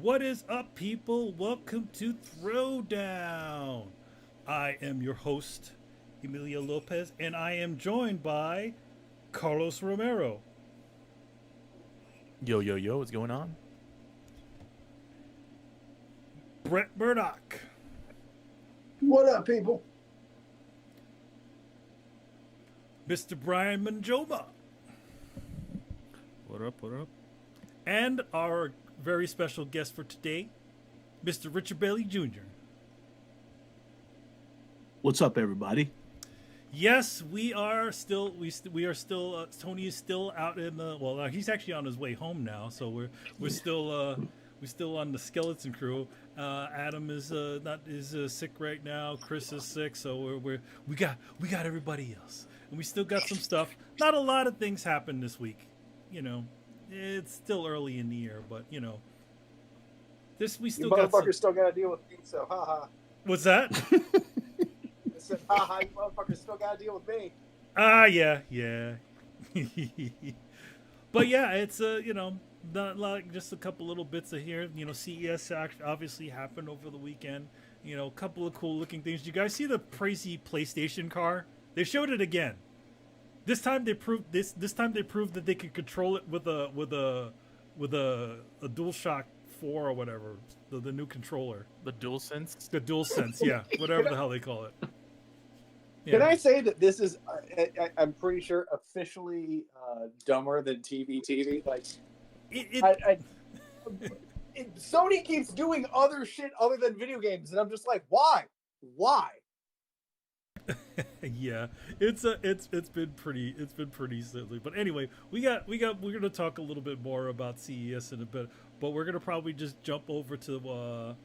What is up, people? Welcome to Throwdown. I am your host, Emilio Lopez, and I am joined by Carlos Romero, Yo, yo, yo, what's going on? Brett Murdoch, What up, people? Mr. Brian Manjoma, What up, what up? and our very special guest for today, Mr. Richard Bailey Jr. What's up, everybody? Yes, we are still Tony is still out in the he's actually on his way home now, so we're still on the skeleton crew. Adam is not is sick right now. Chris is sick, so we got everybody else, and we still got some stuff. Not a lot of things happened this week, you know. It's still early in the year, but you know, this we still you got. motherfuckers still got to deal with me, so haha. What's that? I said, haha, you motherfuckers still got to deal with me. Yeah. But yeah, it's you know, not like just a couple little bits of here. You know, CES obviously happened over the weekend. You know, a couple of cool looking things. Did you guys see the crazy PlayStation car? They showed it again. This time they proved that they could control it with a DualShock 4 or whatever, the new controller. The DualSense? The DualSense, yeah, whatever the hell they call it. Yeah. Can I say that this is, I'm pretty sure, officially dumber than TV? Like, Sony keeps doing other shit other than video games, and I'm just like, why? Yeah, it's been pretty silly. But anyway, we're gonna talk a little bit more about CES in a bit, but we're gonna probably just jump over to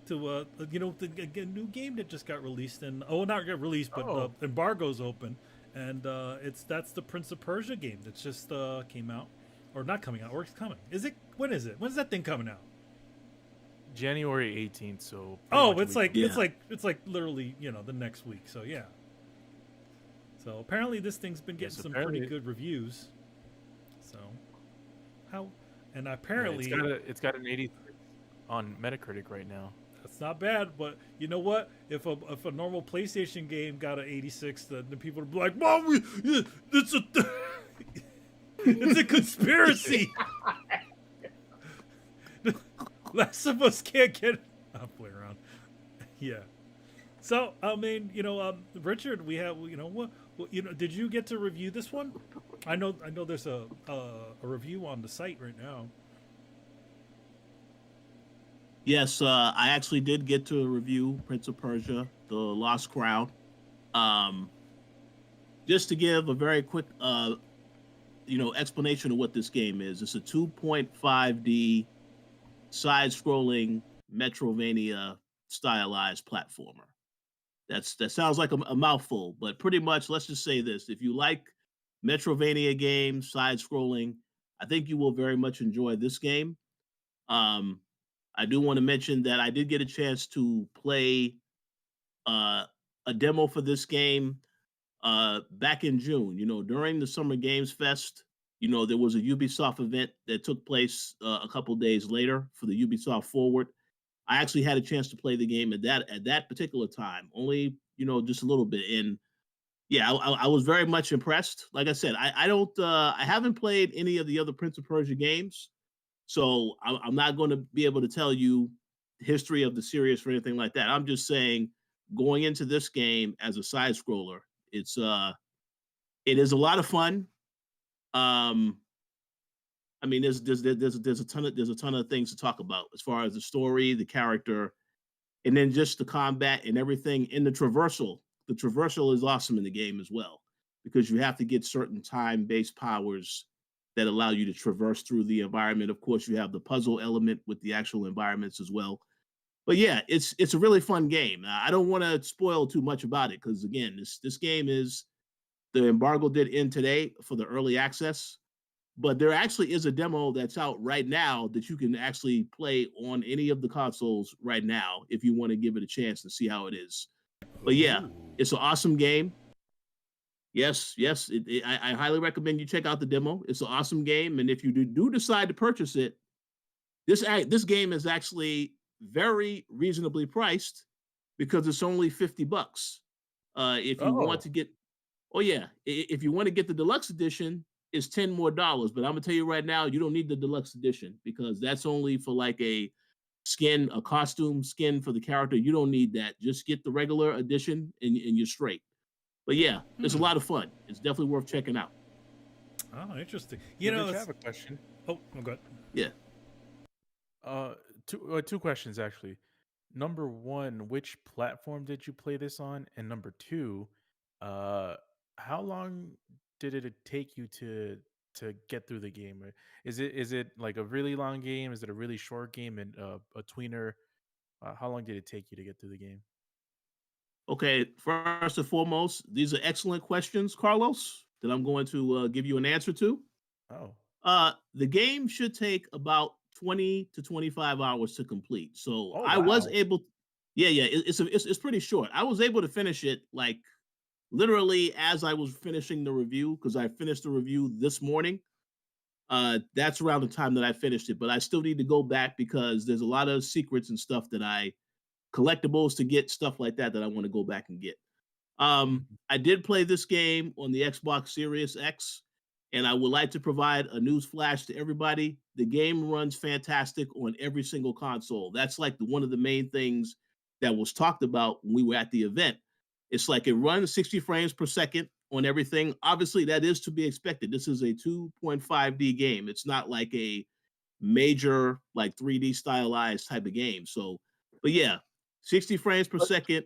you know, the new game that just got released, and not got released, but embargo's open, and that's the Prince of Persia game that just came out, or not coming out, or it's coming. Is it? When is it? When's that thing coming out? January 18th, so It's like literally, you know, the next week. So yeah. So apparently this thing's been getting some pretty good reviews. So apparently it's got an 83 on Metacritic right now. That's not bad, but you know what? If a normal PlayStation game got an 86, then people would be like, "Mom, it's a conspiracy." Last of Us can't get. I'll play around. Yeah. So I mean, you know, Richard, we have, you know, what you know. Did you get to review this one? I know. There's a review on the site right now. Yes, I actually did get to review Prince of Persia: The Lost Crown. Just to give a very quick, explanation of what this game is. It's a 2.5D side-scrolling Metrovania stylized platformer. That sounds like a mouthful, but pretty much, let's just say this: if you like Metrovania games, side-scrolling, I think you will very much enjoy this game. I do want to mention that I did get a chance to play a demo for this game back in June. You know, during the Summer Games Fest, you know, there was a Ubisoft event that took place a couple days later for the Ubisoft Forward. I actually had a chance to play the game at that particular time, only, you know, just a little bit. And yeah, I was very much impressed. Like I said, I haven't played any of the other Prince of Persia games, so I'm not going to be able to tell you the history of the series or anything like that. I'm just saying, going into this game as a side scroller, it is a lot of fun. I mean, there's a ton of things to talk about as far as the story, the character, and then just the combat and everything. In the traversal is awesome in the game as well, because you have to get certain time-based powers that allow you to traverse through the environment. Of course, you have the puzzle element with the actual environments as well. But yeah, it's a really fun game. I don't want to spoil too much about it, because again, this game is, the embargo did end today for the early access, but there actually is a demo that's out right now that you can actually play on any of the consoles right now if you want to give it a chance and see how it is. But yeah, it's an awesome game. Yes, I highly recommend you check out the demo. It's an awesome game, and if you do decide to purchase it, this game is actually very reasonably priced because it's only $50. If you want to get, if you want to get the deluxe edition, it's $10 more. But I'm gonna tell you right now, you don't need the deluxe edition because that's only for like a costume skin for the character. You don't need that. Just get the regular edition and you're straight. But yeah, it's a lot of fun. It's definitely worth checking out. Oh, interesting. I have a question. Oh, good. Yeah. Two questions actually. Number one, which platform did you play this on? And number two, how long did it take you to get through the game? Is it like a really long game? Is it a really short game and a tweener? How long did it take you to get through the game? Okay, first and foremost, these are excellent questions, Carlos, that I'm going to give you an answer to. Oh. The game should take about 20 to 25 hours to complete. So I wow. was able, it's pretty short. I was able to finish it like literally as I was finishing the review because I finished the review this morning. That's around the time that I finished it, but I still need to go back because there's a lot of secrets and stuff that collectibles to get, stuff like that I want to go back and get. I did play this game on the Xbox Series X, and I would like to provide a news flash to everybody. The game runs fantastic on every single console. That's like one of the main things that was talked about when we were at the event. It's like it runs 60 frames per second on everything. Obviously, that is to be expected. This is a 2.5D game. It's not like a major like 3D stylized type of game. So, but yeah, 60 frames per second,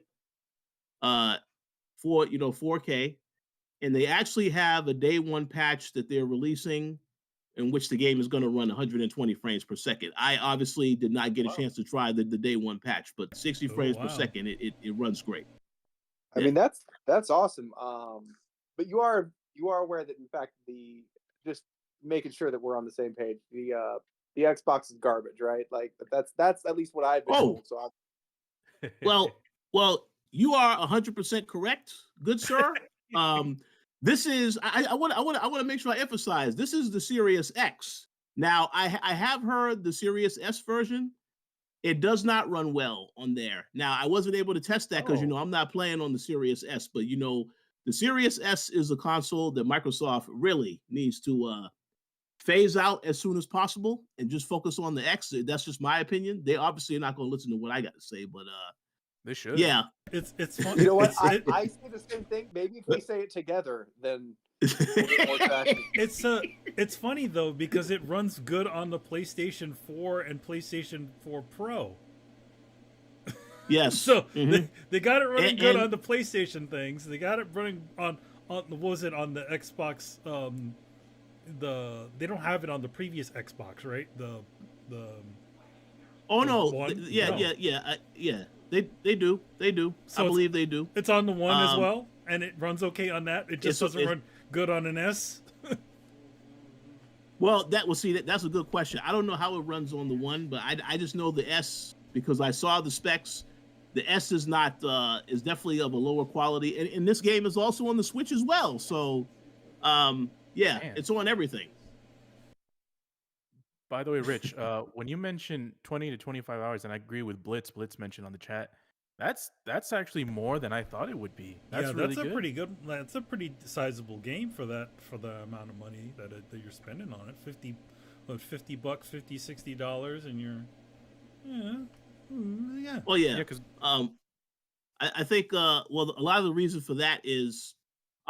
4K, and they actually have a day one patch that they're releasing in which the game is going to run 120 frames per second. I obviously did not get a chance to try the day one patch, but 60 frames per second, it runs great. I mean, that's awesome. But you are aware that in fact just making sure that we're on the same page. The Xbox is garbage, right? Like that's at least what I've been told. So well, you are 100% correct, good sir. This is I want to make sure I emphasize this is the Series X. Now I have heard the Series S version. It does not run well on there. Now I wasn't able to test that because I'm not playing on the Series S, but the Series S is a console that Microsoft really needs to phase out as soon as possible and just focus on the X. That's just my opinion. They obviously are not going to listen to what I got to say, but they should. Yeah, it's fun. You know what? I say the same thing. Maybe if we say it together, then it's funny though because it runs good on the PlayStation 4 and PlayStation 4 Pro. Yes. So they got it running good on the PlayStation things. They got it running on what was it on the Xbox? They don't have it on the previous Xbox, right? Yeah. They do. So I believe they do. It's on the one as well, and it runs okay on that. It just doesn't run good on an S. Well, that's a good question. I don't know how it runs on the one, but I just know the S because I saw the specs. The S is not is definitely of a lower quality, and this game is also on the Switch as well. So, it's on everything. By the way, Rich, when you mentioned 20 to 25 hours, and I agree with Blitz mentioned on the chat, that's actually more than I thought it would be. That's pretty good. That's a pretty sizable game for the amount of money that you're spending on it. $50, $60, and you're yeah. Well, yeah. Because I think a lot of the reason for that is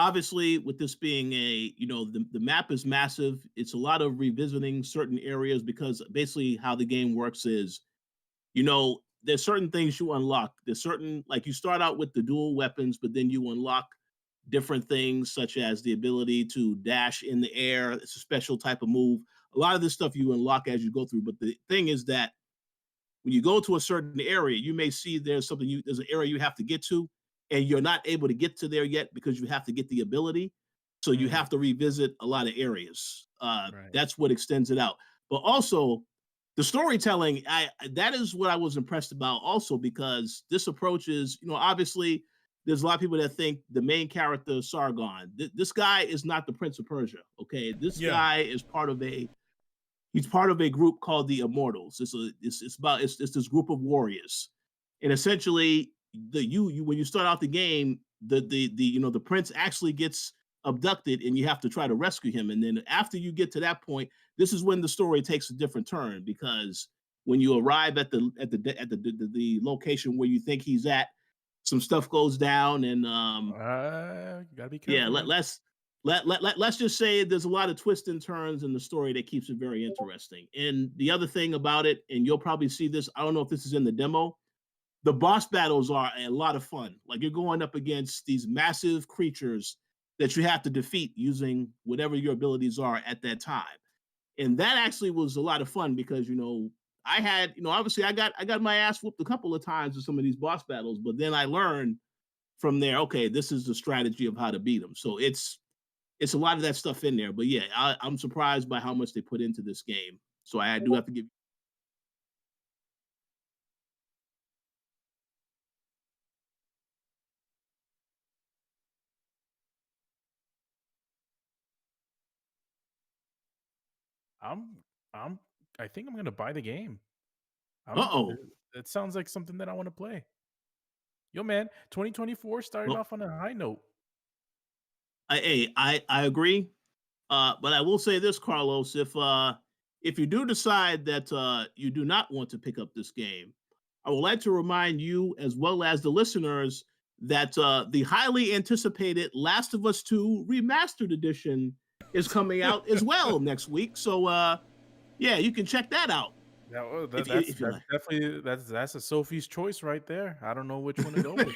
obviously with this being the map is massive. It's a lot of revisiting certain areas because basically how the game works is, there's certain things you unlock. There's certain, like you start out with the dual weapons, but then you unlock different things such as the ability to dash in the air. It's a special type of move. A lot of this stuff you unlock as you go through. But the thing is that when you go to a certain area, you may see there's an area you have to get to, and you're not able to get to there yet because you have to get the ability. So you have to revisit a lot of areas. Right. That's what extends it out. But also the storytelling, that is what I was impressed about also, because this approach is, obviously there's a lot of people that think the main character, Sargon, this guy is not the Prince of Persia. Okay. This guy is part of a he's part of a group called the Immortals. It's this group of warriors, and essentially you when you start out the game, the prince actually gets abducted, and you have to try to rescue him. And then after you get to that point, this is when the story takes a different turn, because when you arrive at the location where you think he's at, some stuff goes down, and You gotta be careful. yeah, let's just say there's a lot of twists and turns in the story that keeps it very interesting. And the other thing about it, and you'll probably see this, I don't know if this is in the demo, the boss battles are a lot of fun. Like, you're going up against these massive creatures that you have to defeat using whatever your abilities are at that time. And that actually was a lot of fun, because I had, obviously I got my ass whooped a couple of times with some of these boss battles, but then I learned from there, okay, this is the strategy of how to beat them. So it's a lot of that stuff in there. But yeah, I'm surprised by how much they put into this game. So I do have to give. I'm I'm I think I'm gonna buy the game. Uh-oh. It sounds like something that I want to play. Yo, man, 2024 started Well, off on a high note. I agree. But I will say this, Carlos, if you do decide that you do not want to pick up this game, I would like to remind you, as well as the listeners, that the highly anticipated Last of Us 2 Remastered Edition is coming out as well next week. So yeah, you can check that out. Yeah, If that's you like. definitely that's a Sophie's choice right there. I don't know which one to go with.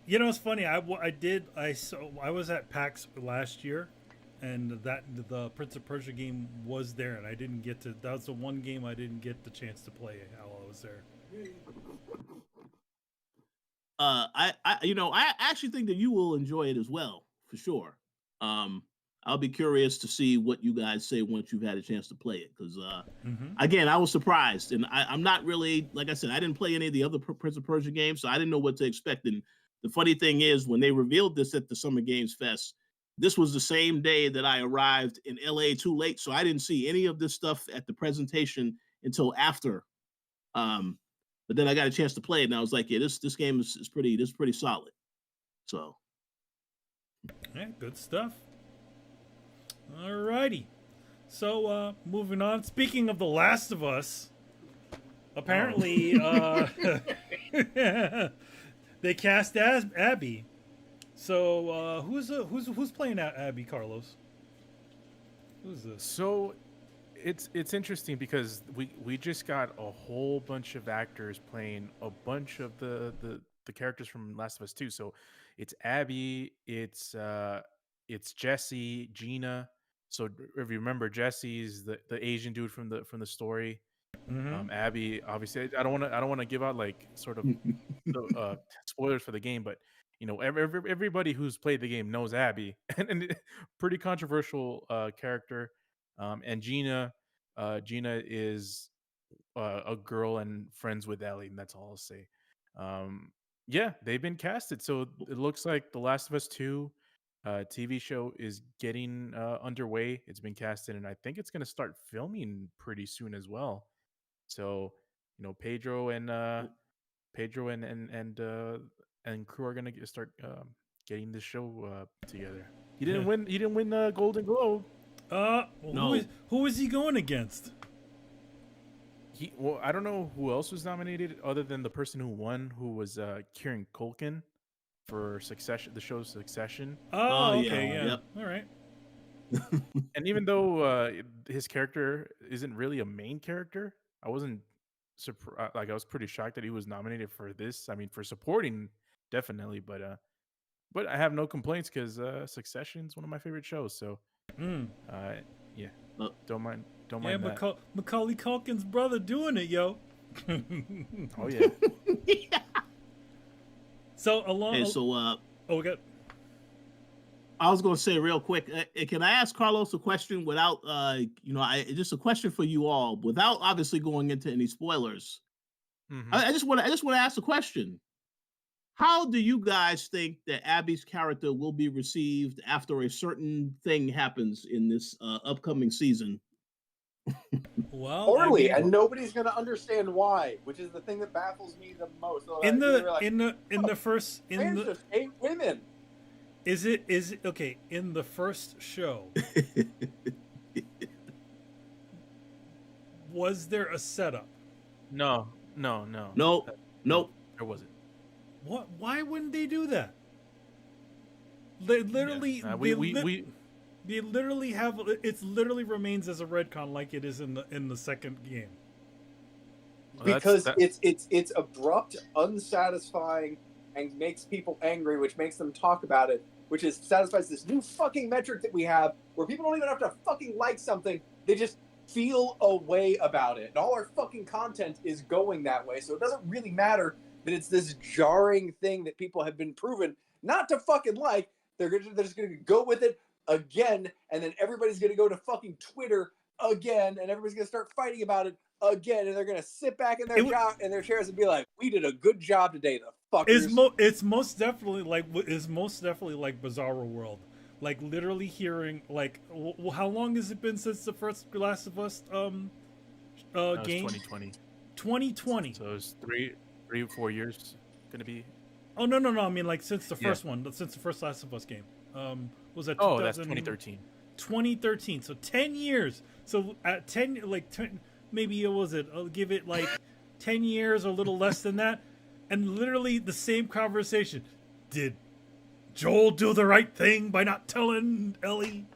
It's funny. I was at PAX last year, and the Prince of Persia game was there, and I didn't get to. That was the one game I didn't get the chance to play while I was there. I actually think that you will enjoy it as well, for sure. I'll be curious to see what you guys say once you've had a chance to play it, because again, I was surprised, and I'm not really, like I said, I didn't play any of the other Prince of Persia games, so I didn't know what to expect. And the funny thing is, when they revealed this at the Summer Games Fest, this was the same day that I arrived in LA too late, so I didn't see any of this stuff at the presentation until after. But then I got a chance to play it, and I was like, yeah, this game is pretty solid. So Yeah, good stuff. Alrighty. So moving on. Speaking of The Last of Us, apparently they cast as Abby. So who's playing Abby, Carlos? Who's this? So it's interesting, because we just got a whole bunch of actors playing a bunch of the characters from Last of Us 2. So it's Abby, it's Jesse, Gina. So if you remember, Jesse's the Asian dude from the story. Mm-hmm. Abby, obviously, I don't want to give out like sort of spoilers for the game, but everybody who's played the game knows Abby, and pretty controversial character. And Gina is a girl and friends with Ellie, and that's all I'll say. Yeah, they've been casted, so it looks like The Last of Us 2 TV show is getting underway. It's been casted, and I think it's going to start filming pretty soon as well. So, Pedro and crew are going to start getting this show together. He didn't win. He didn't win the Golden Globe. No. Who is he going against? I don't know who else was nominated other than the person who won, who was Kieran Culkin for Succession, the show Succession. Oh, yeah. okay, yeah. Yep. All right. And even though his character isn't really a main character, I wasn't surprised. Like, I was pretty shocked that he was nominated for this. I mean, for supporting, definitely, but I have no complaints, because Succession is one of my favorite shows. So, yeah, don't mind that. Macaulay Culkin's brother doing it, yo. Oh yeah. Yeah. So along. Hey, so we got. I was going to say real quick, can I ask Carlos a question without, just a question for you all, without obviously going into any spoilers? Mhm. I just want to ask a question. How do you guys think that Abby's character will be received after a certain thing happens in this upcoming season? Well, Poorly, and nobody's gonna understand why, which is the thing that baffles me the most. So in the just 8 women. Is it okay? In the first show, was there a setup? No. Nope. There wasn't. What? Why wouldn't they do that? They literally, they literally have. It literally remains as a retcon like it is in the second game. Well, Because it's abrupt, unsatisfying, and makes people angry, which makes them talk about it, which is satisfies this new fucking metric that we have, where people don't even have to fucking like something; they just feel a way about it. And all our fucking content is going that way, so it doesn't really matter that it's this jarring thing that people have been proven not to fucking like. They're just gonna go with it again, and then everybody's gonna go to fucking Twitter again, and everybody's gonna start fighting about it again, and they're gonna sit back in their chairs and be like, "We did a good job today, the fuckers." It's most definitely like Bizarro World. Like literally hearing like, how long has it been since the first Last of Us game? 2020. 2020. So it's 3 or 4 years gonna be. Oh no! I mean like since the first one, since the first Last of Us game. Was that? Oh, that's 2013. 2013. So 10 years. So at 10, maybe it was it. I'll give it like 10 years or a little less than that, and literally the same conversation. Did Joel do the right thing by not telling Ellie?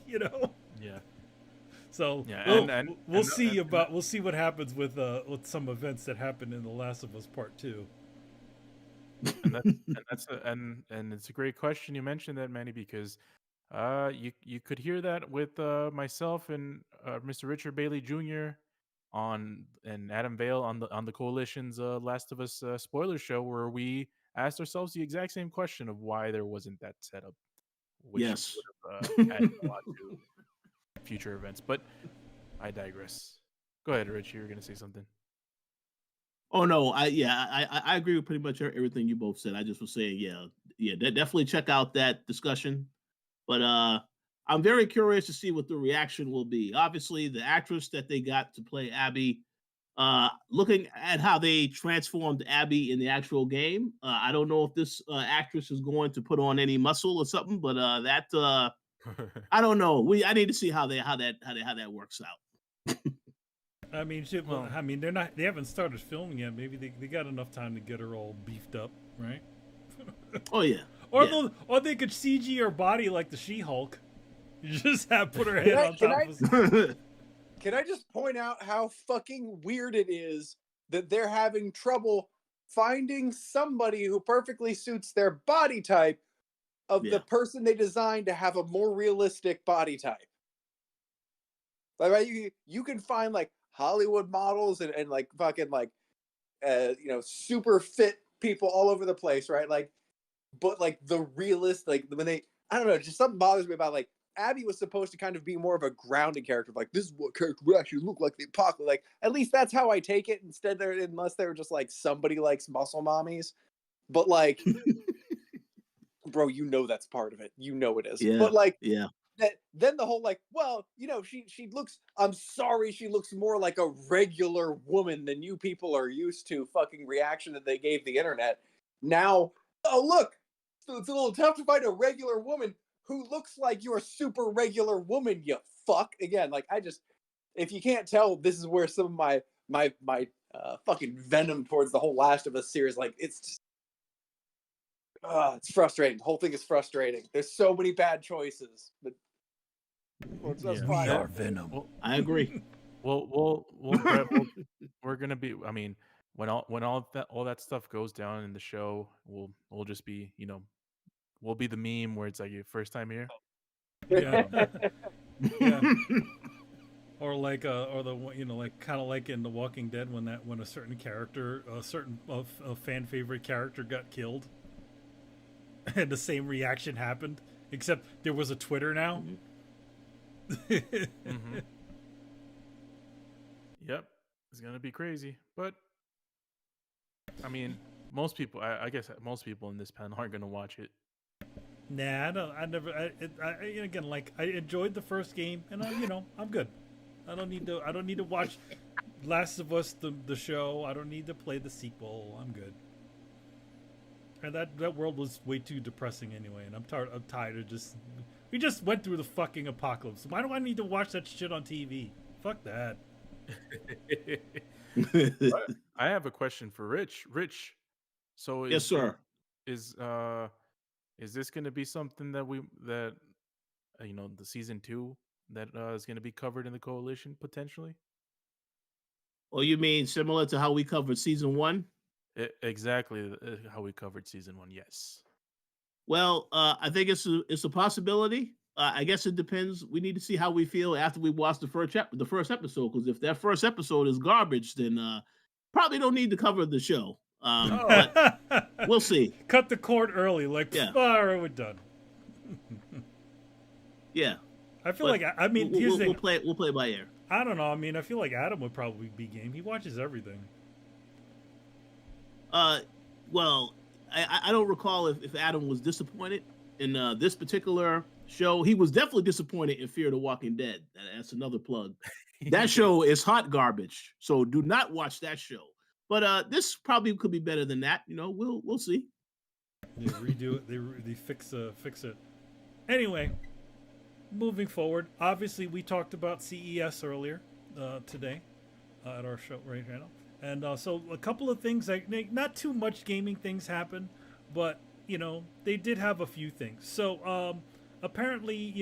You know. Yeah. So yeah, we'll see what happens with some events that happen in The Last of Us Part 2. And it's a great question you mentioned that, Manny, because you could hear that with myself and Mr. Richard Bailey Jr. and Adam Vale on the Coalition's Last of Us spoiler show, where we asked ourselves the exact same question of why there wasn't that setup, which Yes. would have added a lot to future events. But I digress. Go ahead, Rich. You were going to say something. Oh no, I agree with pretty much everything you both said. I just was saying, definitely check out that discussion. But I'm very curious to see what the reaction will be. Obviously, the actress that they got to play Abby, looking at how they transformed Abby in the actual game, I don't know if this actress is going to put on any muscle or something, but I don't know. I need to see how that works out. I mean, they haven't started filming yet. Maybe they got enough time to get her all beefed up, right? Oh yeah. Or they could CG her body like the She-Hulk. You just put her head on top of. Can I just point out how fucking weird it is that they're having trouble finding somebody who perfectly suits their body type of the person they designed to have a more realistic body type? Like, right, you can find like Hollywood models and like fucking like super fit people all over the place, right? Like, but like the realist, like when I don't know, just something bothers me about like Abby was supposed to kind of be more of a grounded character, like this is what character would actually look like the apocalypse. Like, at least that's how I take it. Instead, unless they're just like somebody likes muscle mommies, but like, bro, that's part of it. It is. Yeah. But like, yeah. Then the whole like, well, she looks. I'm sorry, she looks more like a regular woman than you people are used to. Fucking reaction that they gave the internet. Now, oh look, so it's a little tough to find a regular woman who looks like your super regular woman. You fuck again. Like if you can't tell, this is where some of my fucking venom towards the whole Last of Us series. Like it's just. It's frustrating. The whole thing is frustrating. There's so many bad choices, but we are Venom. Well, I agree. We're gonna be. I mean, when all that stuff goes down in the show, we'll just be, we'll be the meme where it's like your first time here. Yeah. Yeah. Or like, or the like kind of like in The Walking Dead when a certain character, a fan favorite character got killed. And the same reaction happened, except there was a Twitter now. Mm-hmm. Yep, it's gonna be crazy, but I mean, most people, I guess most people in this panel aren't gonna watch it. Nah, I don't. I never. Again, like I enjoyed the first game, and I'm good. I don't need to. I don't need to watch Last of Us the show. I don't need to play the sequel. I'm good. And that world was way too depressing anyway, and I'm tired of just. We just went through the fucking apocalypse. Why do I need to watch that shit on TV? Fuck that. I have a question for Rich. Rich, so Yes, sir. Is this going to be something that the season 2 that is going to be covered in the coalition potentially? Oh, you mean similar to how we covered season 1? Exactly how we covered season 1. Yes. Well, I think it's a possibility. I guess it depends. We need to see how we feel after we watch the first episode. Because if that first episode is garbage, then probably don't need to cover the show. But we'll see. Cut the cord early, like we're done. Yeah, I feel like we'll play by ear. I don't know. I mean, I feel like Adam would probably be game. He watches everything. Well, I don't recall if Adam was disappointed in this particular show. He was definitely disappointed in Fear the Walking Dead. That's another plug. That show is hot garbage. So do not watch that show. But this probably could be better than that. We'll see. They redo it. They fix it. Anyway, moving forward. Obviously, we talked about CES earlier today at our show right now. And so a couple of things, not too much gaming things happen, but, they did have a few things. So apparently,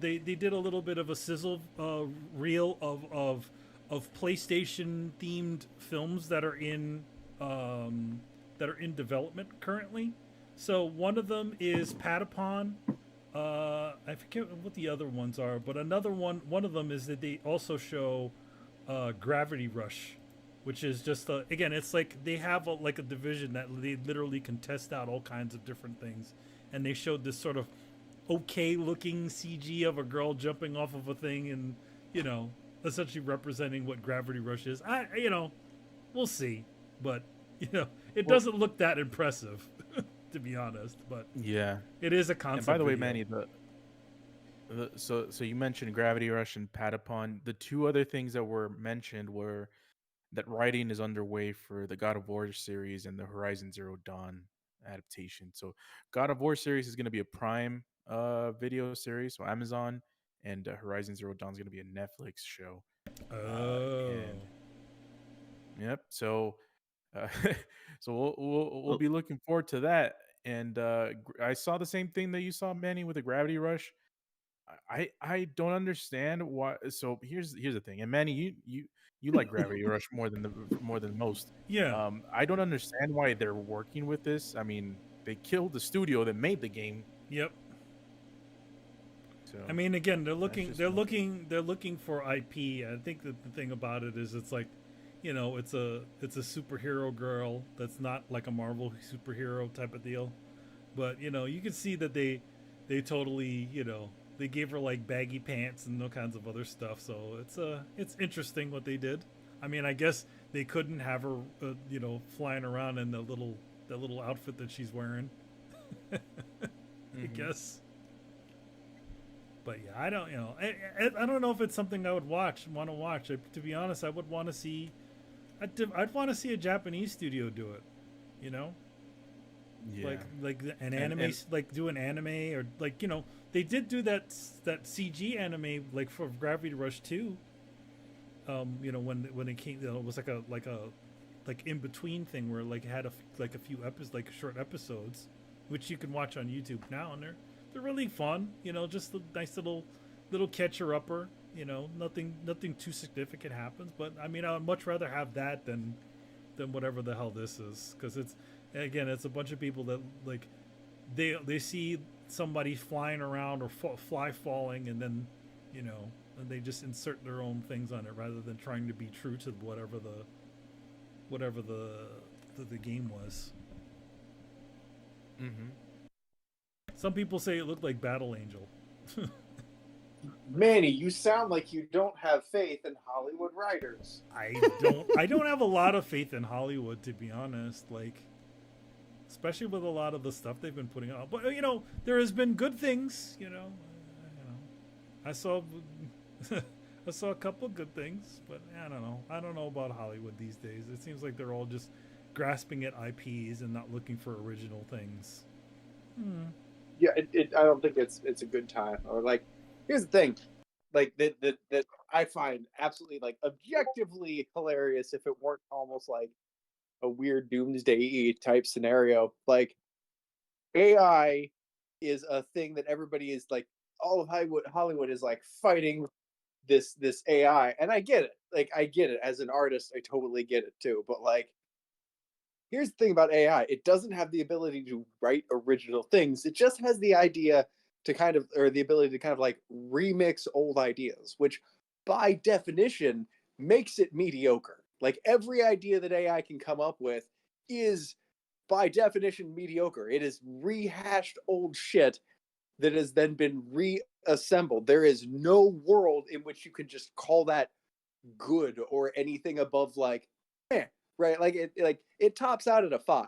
they did a little bit of a sizzle reel of PlayStation themed films that are in development currently. So one of them is Patapon. I forget what the other ones are, but one of them is that they also show Gravity Rush, which is just again, it's like they have a division that they literally can test out all kinds of different things, and they showed this sort of okay looking CG of a girl jumping off of a thing, and essentially representing what Gravity Rush is. We'll see, but it doesn't look that impressive, to be honest. But yeah, it is a concept. And by the way, video. Manny, so you mentioned Gravity Rush and Patapon. The two other things that were mentioned were that writing is underway for the God of War series and the Horizon Zero Dawn adaptation. So God of War series is going to be a Prime video series, so Amazon, and Horizon Zero Dawn is going to be a Netflix show. Yep. So so we'll be looking forward to that. And I saw the same thing that you saw, Manny, with the Gravity Rush. I don't understand why. So here's the thing, and Manny, you like Gravity Rush more than most. Yeah. I don't understand why they're working with this. I mean, they killed the studio that made the game. Yep. So I mean, again, they're looking for IP. I think that the thing about it is, it's like, it's a superhero girl that's not like a Marvel superhero type of deal, but you can see that they totally they gave her like baggy pants and all kinds of other stuff. So it's interesting what they did. I mean, I guess they couldn't have her flying around in the little outfit that she's wearing. I guess. But yeah, I don't I don't know if it's something I would want to watch. To be honest, I would want to see. I'd want to see a Japanese studio do it. Yeah. Like an anime, like do an anime, or they did do that CG anime like for Gravity Rush 2. When it came, it was like a in between thing where it had a few episodes, like short episodes, which you can watch on YouTube now, and they're really fun. Just a nice little catcher upper. Nothing too significant happens, but I mean, I would much rather have that than whatever the hell this is, because it's a bunch of people that they see somebody flying around or fly falling, and then and they just insert their own things on it rather than trying to be true to whatever the game was. Mm-hmm. Some people say it looked like Battle Angel. Manny, you sound like you don't have faith in Hollywood writers. I don't have a lot of faith in Hollywood, to be honest. especially with a lot of the stuff they've been putting out. But there has been good things. I saw I saw a couple of good things, but I don't know. I don't know about Hollywood these days. It seems like they're all just grasping at IPs and not looking for original things. Yeah, I don't think it's a good time. Or like, here's the thing, like that I find absolutely like objectively hilarious if it weren't almost like a weird doomsday type scenario. Like AI is a thing that everybody is like, all of Hollywood is like fighting this AI, and I get it. Like I get it as an artist, I totally get it too. But like, here's the thing about AI: it doesn't have the ability to write original things. It just has the idea to kind of, or the ability to kind of like remix old ideas, which by definition makes it mediocre. Like every idea that AI can come up with is by definition mediocre. It is rehashed old shit that has then been reassembled. There is no world in which you can just call that good or anything above like, right? Like it tops out at a 5.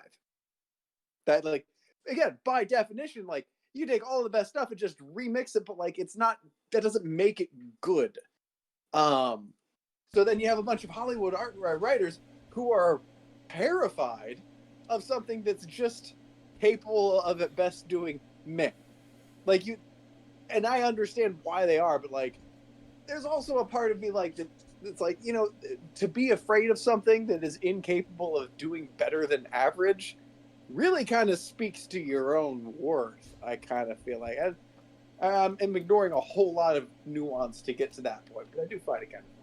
That, like, again, by definition, like you take all the best stuff and just remix it, but like it's not, that doesn't make it good. So then you have a bunch of Hollywood writers who are terrified of something that's just capable of at best doing meh. Like you, and I understand why they are, but like, there's also a part of me like that. It's like, to be afraid of something that is incapable of doing better than average really kind of speaks to your own worth. I kind of feel like I'm ignoring a whole lot of nuance to get to that point, but I do find it kind of fun.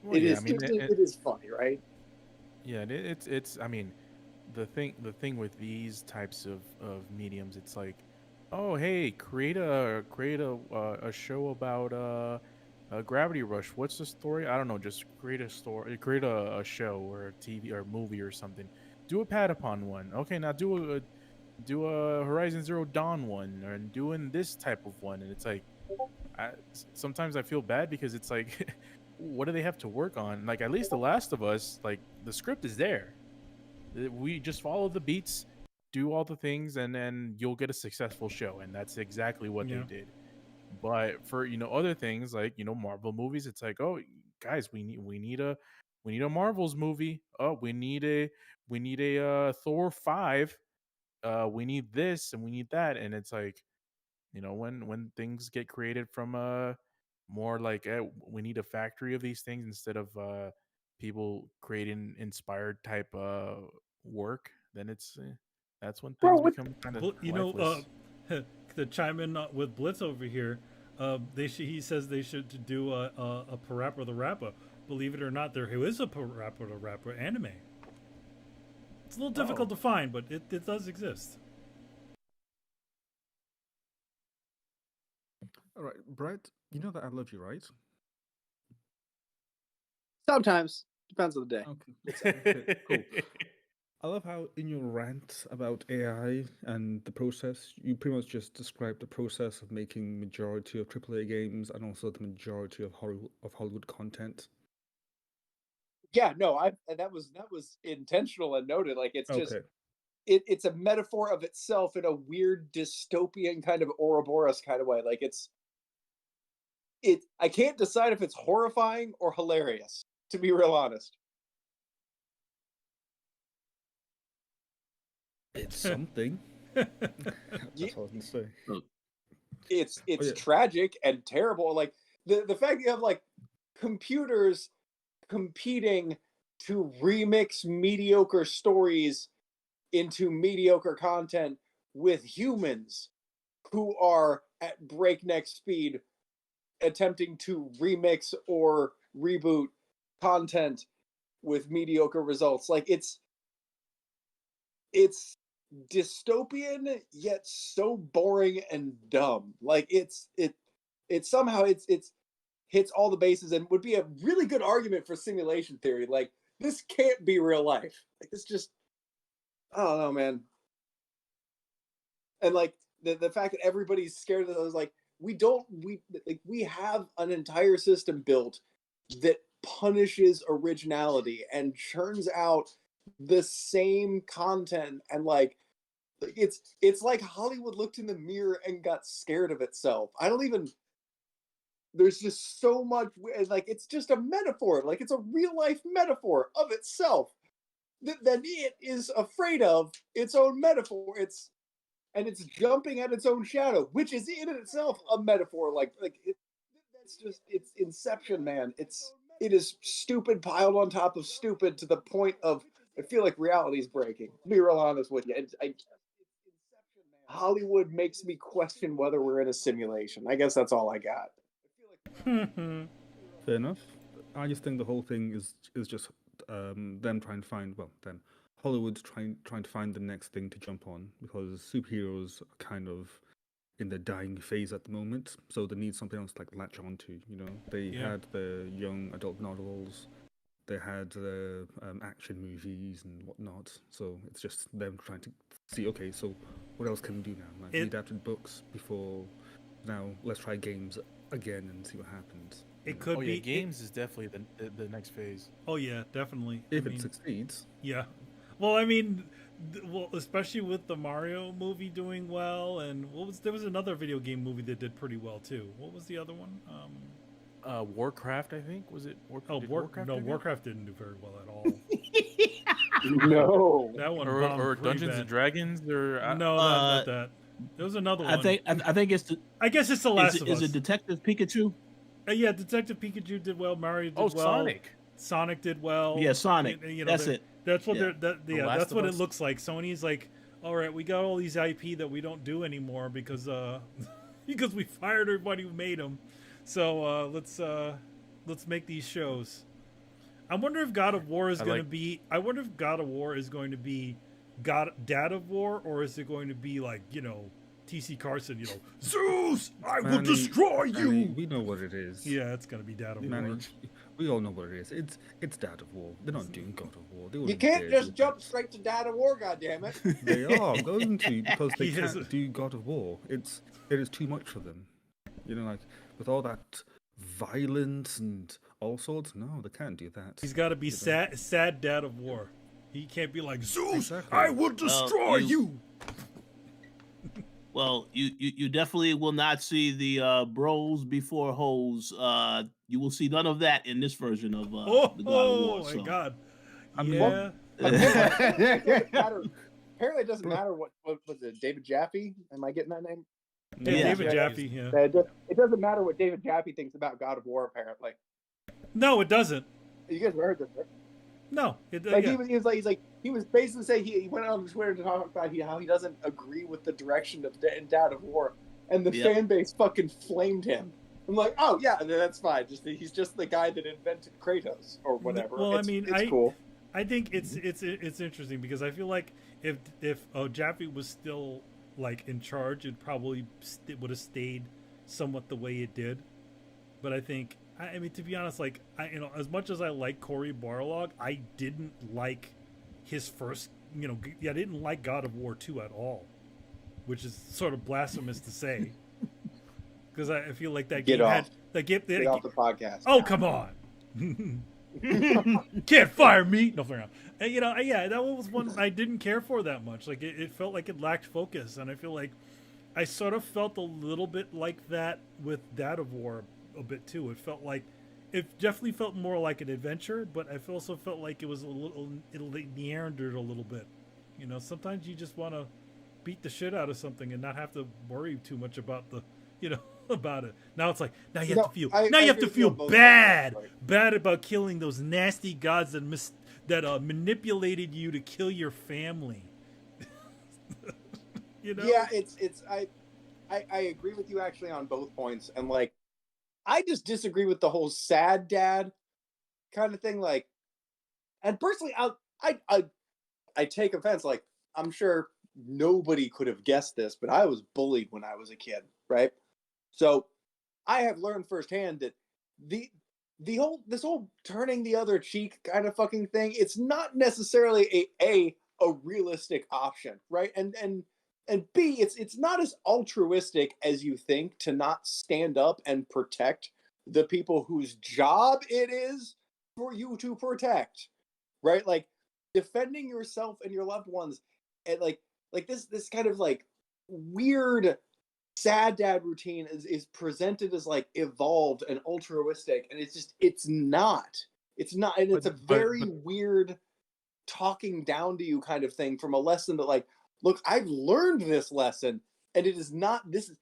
Well, yeah, I mean, it is funny, right? Yeah, it's. I mean, the thing with these types of mediums, it's like, oh hey, create a show about Gravity Rush. What's the story? I don't know. Just create a story, create a show or a TV or a movie or something. Do a Patapon one. Okay, now do a Horizon Zero Dawn one, or doing this type of one. And it's like, sometimes I feel bad because it's like, what do they have to work on? Like, at least The Last of Us, like the script is there. We just follow the beats, do all the things, and then you'll get a successful show. And that's exactly what they did. But for other things like Marvel movies, it's like, oh guys, we need a Marvels movie. Oh, we need a Thor 5. We need this and we need that, and it's like, when things get created from more like, we need a factory of these things instead of people creating inspired type work, then it's that's when things become kind of lifeless. To chime in with Blitz over here, he says they should do a Parappa the Rapper. Believe it or not, there is a Parappa the Rapper anime. It's a little difficult to find, but it does exist. All right, Brett, you know that I love you, right? Sometimes. Depends on the day. Okay, cool. I love how in your rant about AI and the process, you pretty much just described the process of making majority of AAA games and also the majority of Hollywood content. Yeah, no, that was intentional and noted. Like it's just it's a metaphor of itself in a weird dystopian kind of Ouroboros kind of way. Like I can't decide if it's horrifying or hilarious, to be real honest. It's something. That's what I was gonna say. It's tragic and terrible. Like the fact that you have like computers competing to remix mediocre stories into mediocre content with humans who are at breakneck speed attempting to remix or reboot content with mediocre results. Like it's dystopian yet so boring and dumb. Like it somehow hits all the bases and would be a really good argument for simulation theory. Like this can't be real life. Like this just, I don't know, man. And like the fact that everybody's scared of those, like we have an entire system built that punishes originality and churns out the same content and like Like, it's like Hollywood looked in the mirror and got scared of itself. I don't even. There's just so much, like, it's just a metaphor, like it's a real life metaphor of itself that it is afraid of its own metaphor. It's jumping at its own shadow, which is in itself a metaphor. That's just, it's Inception, man. It is stupid piled on top of stupid to the point of I feel like reality is breaking. To be real honest with you, Hollywood makes me question whether we're in a simulation. I guess that's all I got. Fair enough. I just think the whole thing is just them trying to find, Hollywood's trying to find the next thing to jump on, because superheroes are kind of in the dying phase at the moment, so they need something else to like latch onto. You know, they had the young adult novels, they had the action movies and whatnot. So it's just them trying to see, okay, so what else can we do now? Like, we adapted books before, now let's try games again and see what happens. It could be games is definitely the next phase. Oh yeah, definitely. If it succeeds. Yeah. Well, I mean, especially with the Mario movie doing well, and there was another video game movie that did pretty well too. What was the other one? Warcraft, I think. Was it? Warcraft? No, Warcraft didn't do very well at all. No. That one or Dungeons bad. and Dragons, or no, not that. There was another one. I think it's the. I guess it's the Last of Us. Is it Detective Pikachu? Yeah, Detective Pikachu did well. Mario did well. Sonic. Sonic did well. Yeah, Sonic. That's it. That's what that's what it Us. looks like. Sony's like, all right, we got all these IP that we don't do anymore because because we fired everybody who made them. So let's make these shows. I wonder if God of War is going to be. I wonder if God of War is going to be Dad of War, or is it going to be like, you know, T.C. Carson, you know, Zeus, I will destroy you. We know what it is. Yeah, it's going to be Dad of War. We all know what it is. It's Dad of War. They're not doing God of War. You can't just jump straight to Dad of War, goddammit. They are going to, because they can't do God of War. It is too much for them. You know, like with all that violence and all sorts. No, they can't do that. He's got to be sad Dad of War. He can't be like, Zeus, Exactly. I will destroy you. Well, you definitely will not see the bros before hoes. You will see none of that in this version of the God of War. Oh my God! Yeah. Apparently, it doesn't matter what was it, David Jaffe? Am I getting that name? Yeah, David Jaffe. Yeah. It doesn't matter what David Jaffe thinks about God of War. Apparently. No, it doesn't. You guys heard this, right? No, he was basically saying he went on Twitter to talk about how he doesn't agree with the direction of Dad of War, and the fan base fucking flamed him. I'm like, oh yeah, that's fine. He's just the guy that invented Kratos or whatever. Well, it's cool. I think it's interesting because I feel like if Jaffe was still like in charge, it probably would have stayed somewhat the way it did. But I think, I mean, to be honest, like as much as I like Cory Barlog, I didn't like his first, I didn't like God of War 2 at all, which is sort of blasphemous to say, because I feel like that get game off. Get off the podcast. Oh, come on. Can't fire me. No, fair enough. And, that was one I didn't care for that much. Like it felt like it lacked focus, and I feel like I sort of felt a little bit like that with Dad of War a bit too. It definitely felt more like an adventure, but I also felt like it was it meandered a little bit. Sometimes you just want to beat the shit out of something and not have to worry too much about about it. Now it's like, now you have to feel bad about killing those nasty gods that manipulated you to kill your family. Yeah, I agree with you actually on both points, and like I just disagree with the whole sad dad kind of thing. Like, and personally, I take offense. Like, I'm sure nobody could have guessed this, but I was bullied when I was a kid, right? So I have learned firsthand that this whole turning the other cheek kind of fucking thing, it's not necessarily a realistic option, right? And B, it's not as altruistic as you think to not stand up and protect the people whose job it is for you to protect, right? Like defending yourself and your loved ones, and like like this kind of like weird sad dad routine is presented as like evolved and altruistic, and it's not, and it's a very weird talking down to you kind of thing from a lesson that like, look, I've learned this lesson, and it is not this is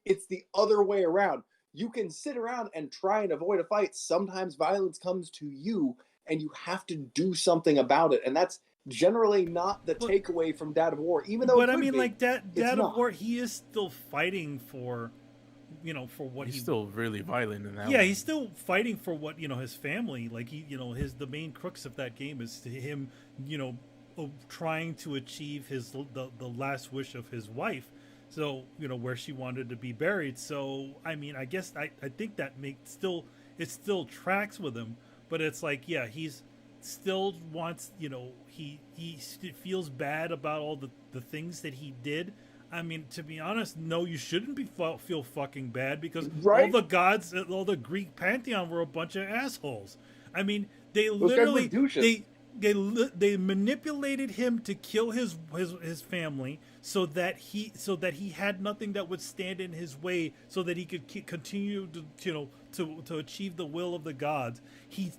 it's the other way around. You can sit around and try and avoid a fight. Sometimes violence comes to you, and you have to do something about it, and that's generally not the takeaway from Dad of War, even though. But I mean, like Dad of War, he is still fighting for, for what he's still really violent in that. Yeah, one. he's still fighting for what his family. Like the main crux of that game is to him, trying to achieve the last wish of his wife. So where she wanted to be buried. So I mean, I guess I think that it still tracks with him. But it's like, yeah, he's still wants, he feels bad about all the things that he did. I mean, to be honest, no, you shouldn't feel fucking bad, because all the gods, all the Greek pantheon were a bunch of assholes. I mean, they literally they manipulated him to kill his family so that he had nothing that would stand in his way, so that he could continue to achieve the will of the gods. He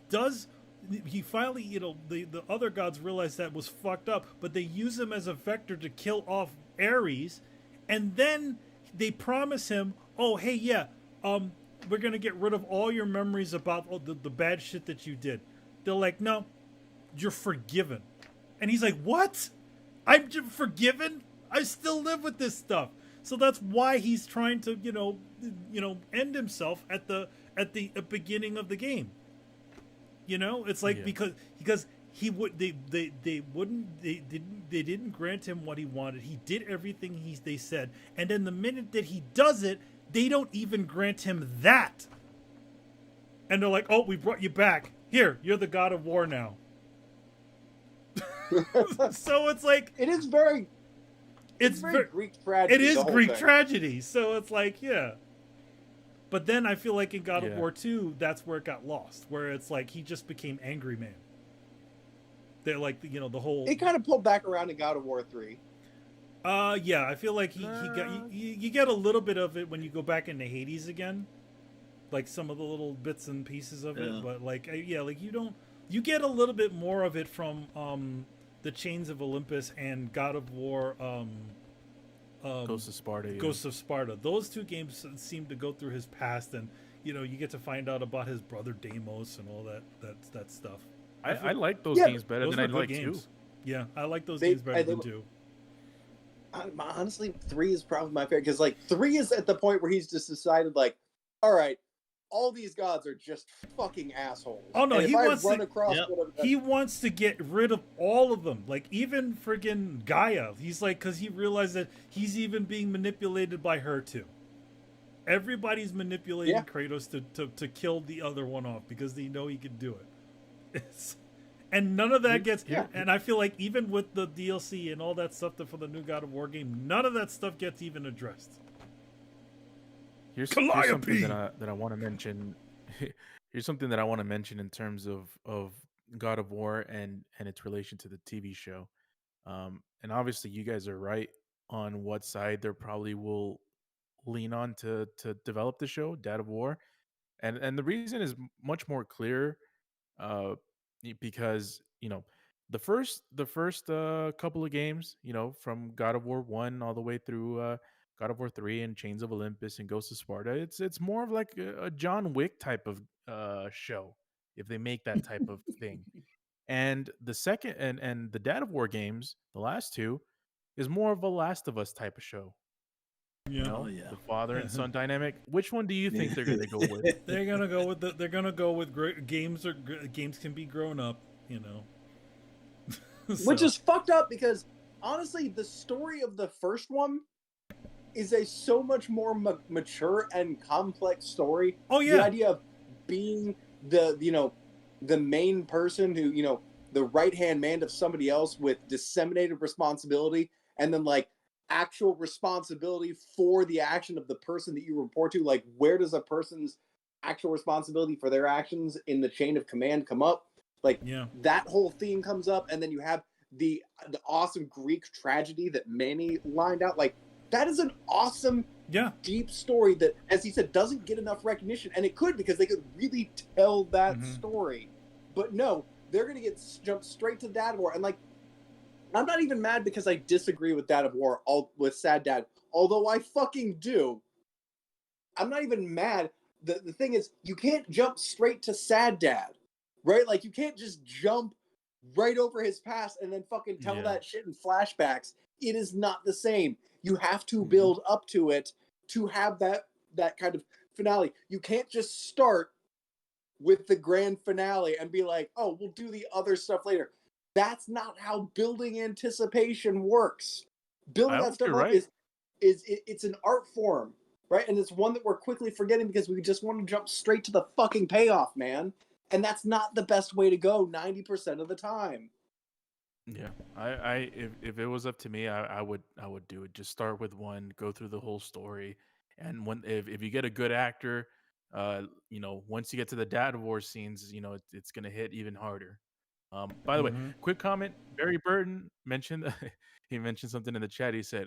finally, the other gods realized that was fucked up, but they use him as a vector to kill off Ares, and then they promise him, oh hey, yeah, we're gonna get rid of all your memories about all the bad shit that you did. They're like, no, you're forgiven. And he's like, what? I'm forgiven? I still live with this stuff. So that's why he's trying to end himself at the beginning of the game. It's like, because he would they didn't grant him what he wanted. He did everything they said, and then the minute that he does it, they don't even grant him that. And they're like, oh, we brought you back. Here, you're the God of War now. So it's like, it's very Greek tragedy. It is Greek tragedy. So it's like, yeah. But then I feel like in God of War 2, that's where it got lost, where it's like he just became angry man. They're like, the whole. It kind of pulled back around in God of War 3. Yeah, I feel like you get a little bit of it when you go back into Hades again, like some of the little bits and pieces of it. But like, like you get a little bit more of it from the Chains of Olympus and God of War. Ghost of Sparta. Yeah. Ghost of Sparta. Those two games seem to go through his past, and you get to find out about his brother Deimos and all that stuff. I like those games better than I like games. 2. Yeah, I like those games better than 2. Honestly, 3 is probably my favorite, because like 3 is at the point where he's just decided, like, all right, all these gods are just fucking assholes. Oh no, he wants wants to get rid of all of them, like even friggin' Gaia. He's like, because he realized that he's even being manipulated by her too. Everybody's manipulating Kratos to kill the other one off because they know he can do it. And none of that gets. And I feel like even with the DLC and all that stuff for the new God of War game, none of that stuff gets even addressed. Here's something that I want to mention. Here's something that I want to mention in terms of God of War and its relation to the TV show. And obviously, you guys are right on what side they probably will lean on to develop the show, Dad of War, and the reason is much more clear, because the first couple of games, from God of War 1 all the way through God of War 3 and Chains of Olympus and Ghost of Sparta, it's more of like a John Wick type of show, if they make that type of thing. And the second and the Dad of War games, the last two, is more of a Last of Us type of show. Yeah. The father and son dynamic. Which one do you think they're going to go with? They're going to go with great games. Games can be grown up, So. Which is fucked up, because honestly, the story of the first one is a so much more mature and complex story. Oh yeah, the idea of being the main person who the right hand man of somebody else with disseminated responsibility, and then like actual responsibility for the action of the person that you report to. Like, where does a person's actual responsibility for their actions in the chain of command come up? Like, that whole theme comes up, and then you have the awesome Greek tragedy that Manny lined out. Like, that is an awesome, deep story that, as he said, doesn't get enough recognition. And it could, because they could really tell that story. But no, they're going to jump straight to Dad of War. And, like, I'm not even mad because I disagree with Dad of War, with Sad Dad. Although I fucking do. I'm not even mad. The thing is, you can't jump straight to Sad Dad, right? Like, you can't just jump right over his past and then fucking tell that shit in flashbacks. It is not the same. You have to build up to it to have that kind of finale. You can't just start with the grand finale and be like, oh, we'll do the other stuff later. That's not how building anticipation works. Building that stuff up is it's an art form, right? And it's one that we're quickly forgetting because we just want to jump straight to the fucking payoff, man. And that's not the best way to go 90% of the time. Yeah, if it was up to me, I would do it. Just start with one, go through the whole story, and if you get a good actor, once you get to the Dad of War scenes, it's gonna hit even harder. By the way, quick comment: Barry Burton mentioned he mentioned something in the chat. He said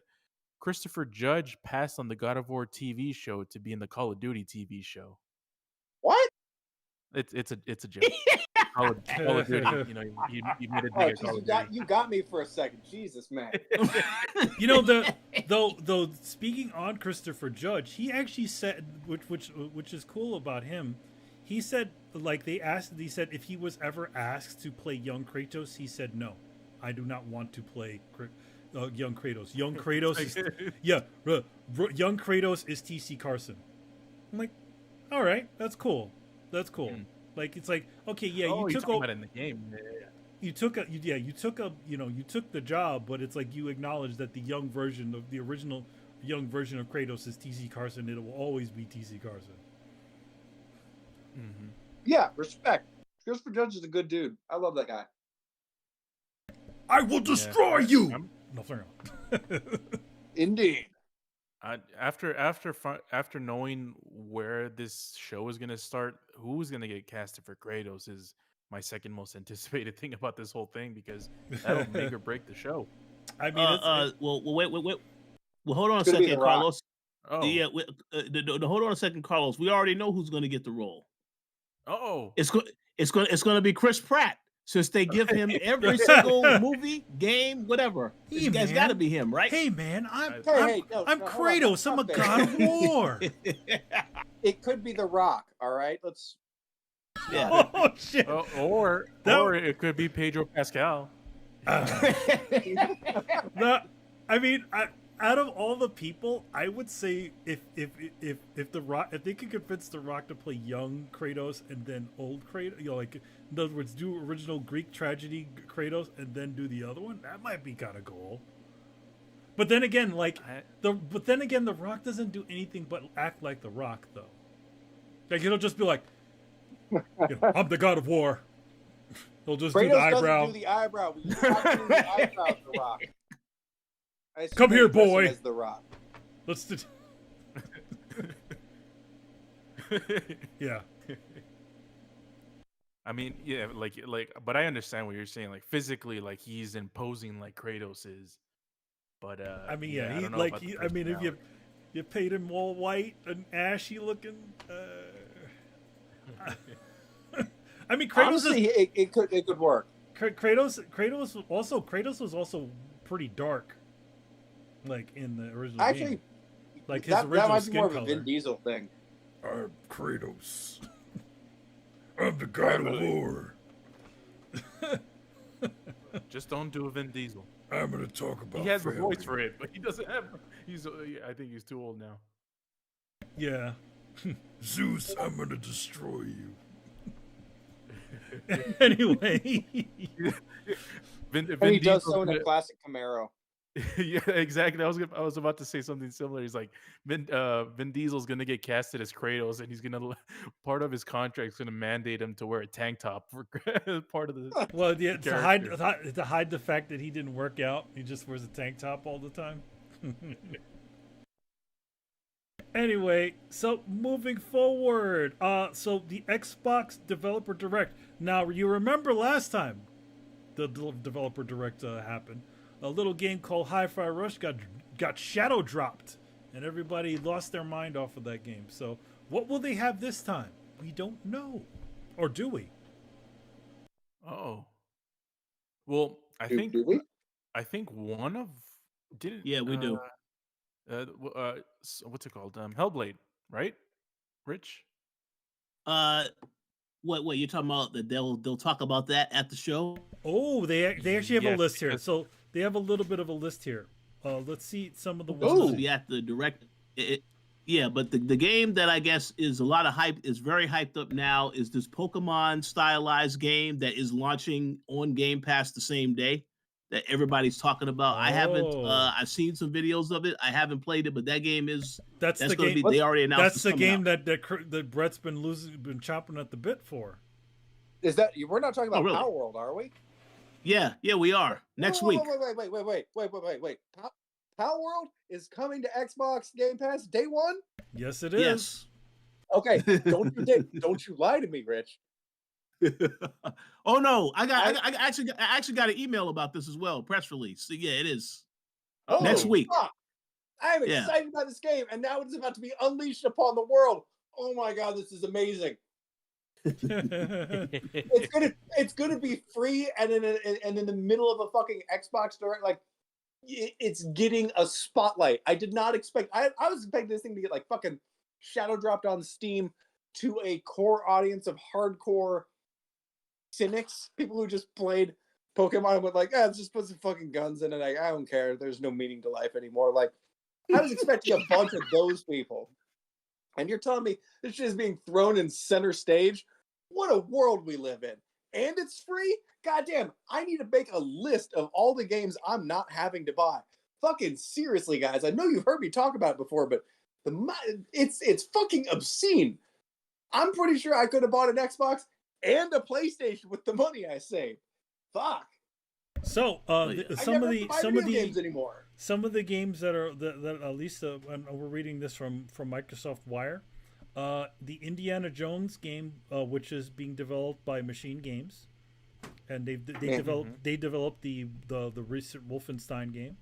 Christopher Judge passed on the God of War TV show to be in the Call of Duty TV show. What? It's a joke. Call of Duty, you made it big at Call of Duty. You got me for a second. Jesus, man. Though speaking on Christopher Judge, he actually said, which is cool about him. He said, like, he said if he was ever asked to play young Kratos, he said no, I do not want to play young Kratos. Young Kratos is young Kratos is TC Carson. I'm like, all right, that's cool. That's cool. Like, it's like, okay, you took over in the game. You took the job, but it's like you acknowledge that the original young version of Kratos is TC Carson. It will always be TC Carson. Yeah, respect. Christopher Judge is a good dude. I love that guy. I will destroy you. No, sorry. Indeed. After knowing where this show is gonna start, who's gonna get casted for Kratos is my second most anticipated thing about this whole thing, because that'll make or break the show. I mean, wait. Well, hold on a second, Carlos. Oh, yeah. Hold on a second, Carlos. We already know who's gonna get the role. Oh, it's gonna be Chris Pratt. Since they give him every single movie, game, whatever. It's got to be him, right? Hey, man, I'm Kratos. I'm a god of war. It could be The Rock, all right? Let's... Yeah. Oh, shit. Or it could be Pedro Pascal. Out of all the people, I would say if the Rock, if they could convince the Rock to play young Kratos and then old Kratos, like, in other words, do original Greek tragedy Kratos and then do the other one, that might be kind of cool. But then again, the Rock doesn't do anything but act like the Rock, though. Like, he'll just be like, I'm the god of war. He'll just Kratos do the eyebrow. Doesn't do the eyebrow. We have to do the eyebrow of the Rock. Come here, boy. As the Rock. Let's do. Yeah. I mean, yeah, but I understand what you're saying. Like, physically, like, he's imposing like Kratos is. But I mean, if you paid him all white and ashy looking, I mean, Kratos. Honestly, it could work. Kratos was also pretty dark. Like in the original game. Like his original that might be skin more of color. a Vin Diesel thing. I'm Kratos. I'm the god of war. Just don't do a Vin Diesel. I'm gonna talk about. He has the voice for it, but he doesn't have. I think he's too old now. Yeah. Zeus, I'm gonna destroy you. Anyway. And he does so in a classic Camaro. Yeah, exactly. I was about to say something similar. He's like, Vin Diesel's gonna get casted as Kratos, and he's gonna part of his contract is gonna mandate him to wear a tank top for part of the. Well, yeah, to hide the fact that he didn't work out, he just wears a tank top all the time. Anyway, so moving forward, so the Xbox Developer Direct. Now, you remember last time developer direct happened. A little game called Hi-Fi Rush got shadow dropped, and everybody lost their mind off of that game. So what will they have this time? We don't know, or do we? Oh, well, Do we? I think one of didn't. Yeah, we do. What's it called? Hellblade, right? Rich. What you're talking about? That they'll talk about that at the show. Oh, they actually have a Yes, list here. because- So they have a little bit of a list here. Let's see some of the It's ones. supposed to be at the direct. Yeah, but the game that I guess is a lot of hype, is very hyped up now, is this Pokemon stylized game that is launching on Game Pass the same day that everybody's talking about. I haven't. Oh. I've seen some videos of it. I haven't played it, but that game is. That's the going to game. be. They already announced. That's it's the coming game out. that Brett's been chopping at the bit for. Is that we're not talking about really? Power World, are we? Yeah, we are next week. Wait. Power World is coming to Xbox Game Pass day one. Yes, it is. Yes. Okay, don't you lie to me, Rich. Oh no, I actually got an email about this as well, press release. So yeah, it is Oh, next week. fuck. I am Yeah. excited about this game, and now it's about to be unleashed upon the world. Oh my god, this is amazing! It's gonna be free, and in the middle of a fucking Xbox Direct, like it's getting a spotlight. I did not expect. I was expecting this thing to get like fucking shadow dropped on Steam to a core audience of hardcore cynics, people who just played Pokemon and went like, let's just put some fucking guns in it. Like, I don't care. There's no meaning to life anymore. Like, I was expecting a bunch of those people. And you're telling me this shit is being thrown in center stage? What a world we live in. And it's free? Goddamn, I need to make a list of all the games I'm not having to buy. Fucking seriously, guys. I know you've heard me talk about it before, but it's fucking obscene. I'm pretty sure I could have bought an Xbox and a PlayStation with the money I saved. Fuck. So some of the games anymore. Some of the games that are that at least and we're reading this from Microsoft Wire, the Indiana Jones game, which is being developed by Machine Games, and they developed the recent Wolfenstein game.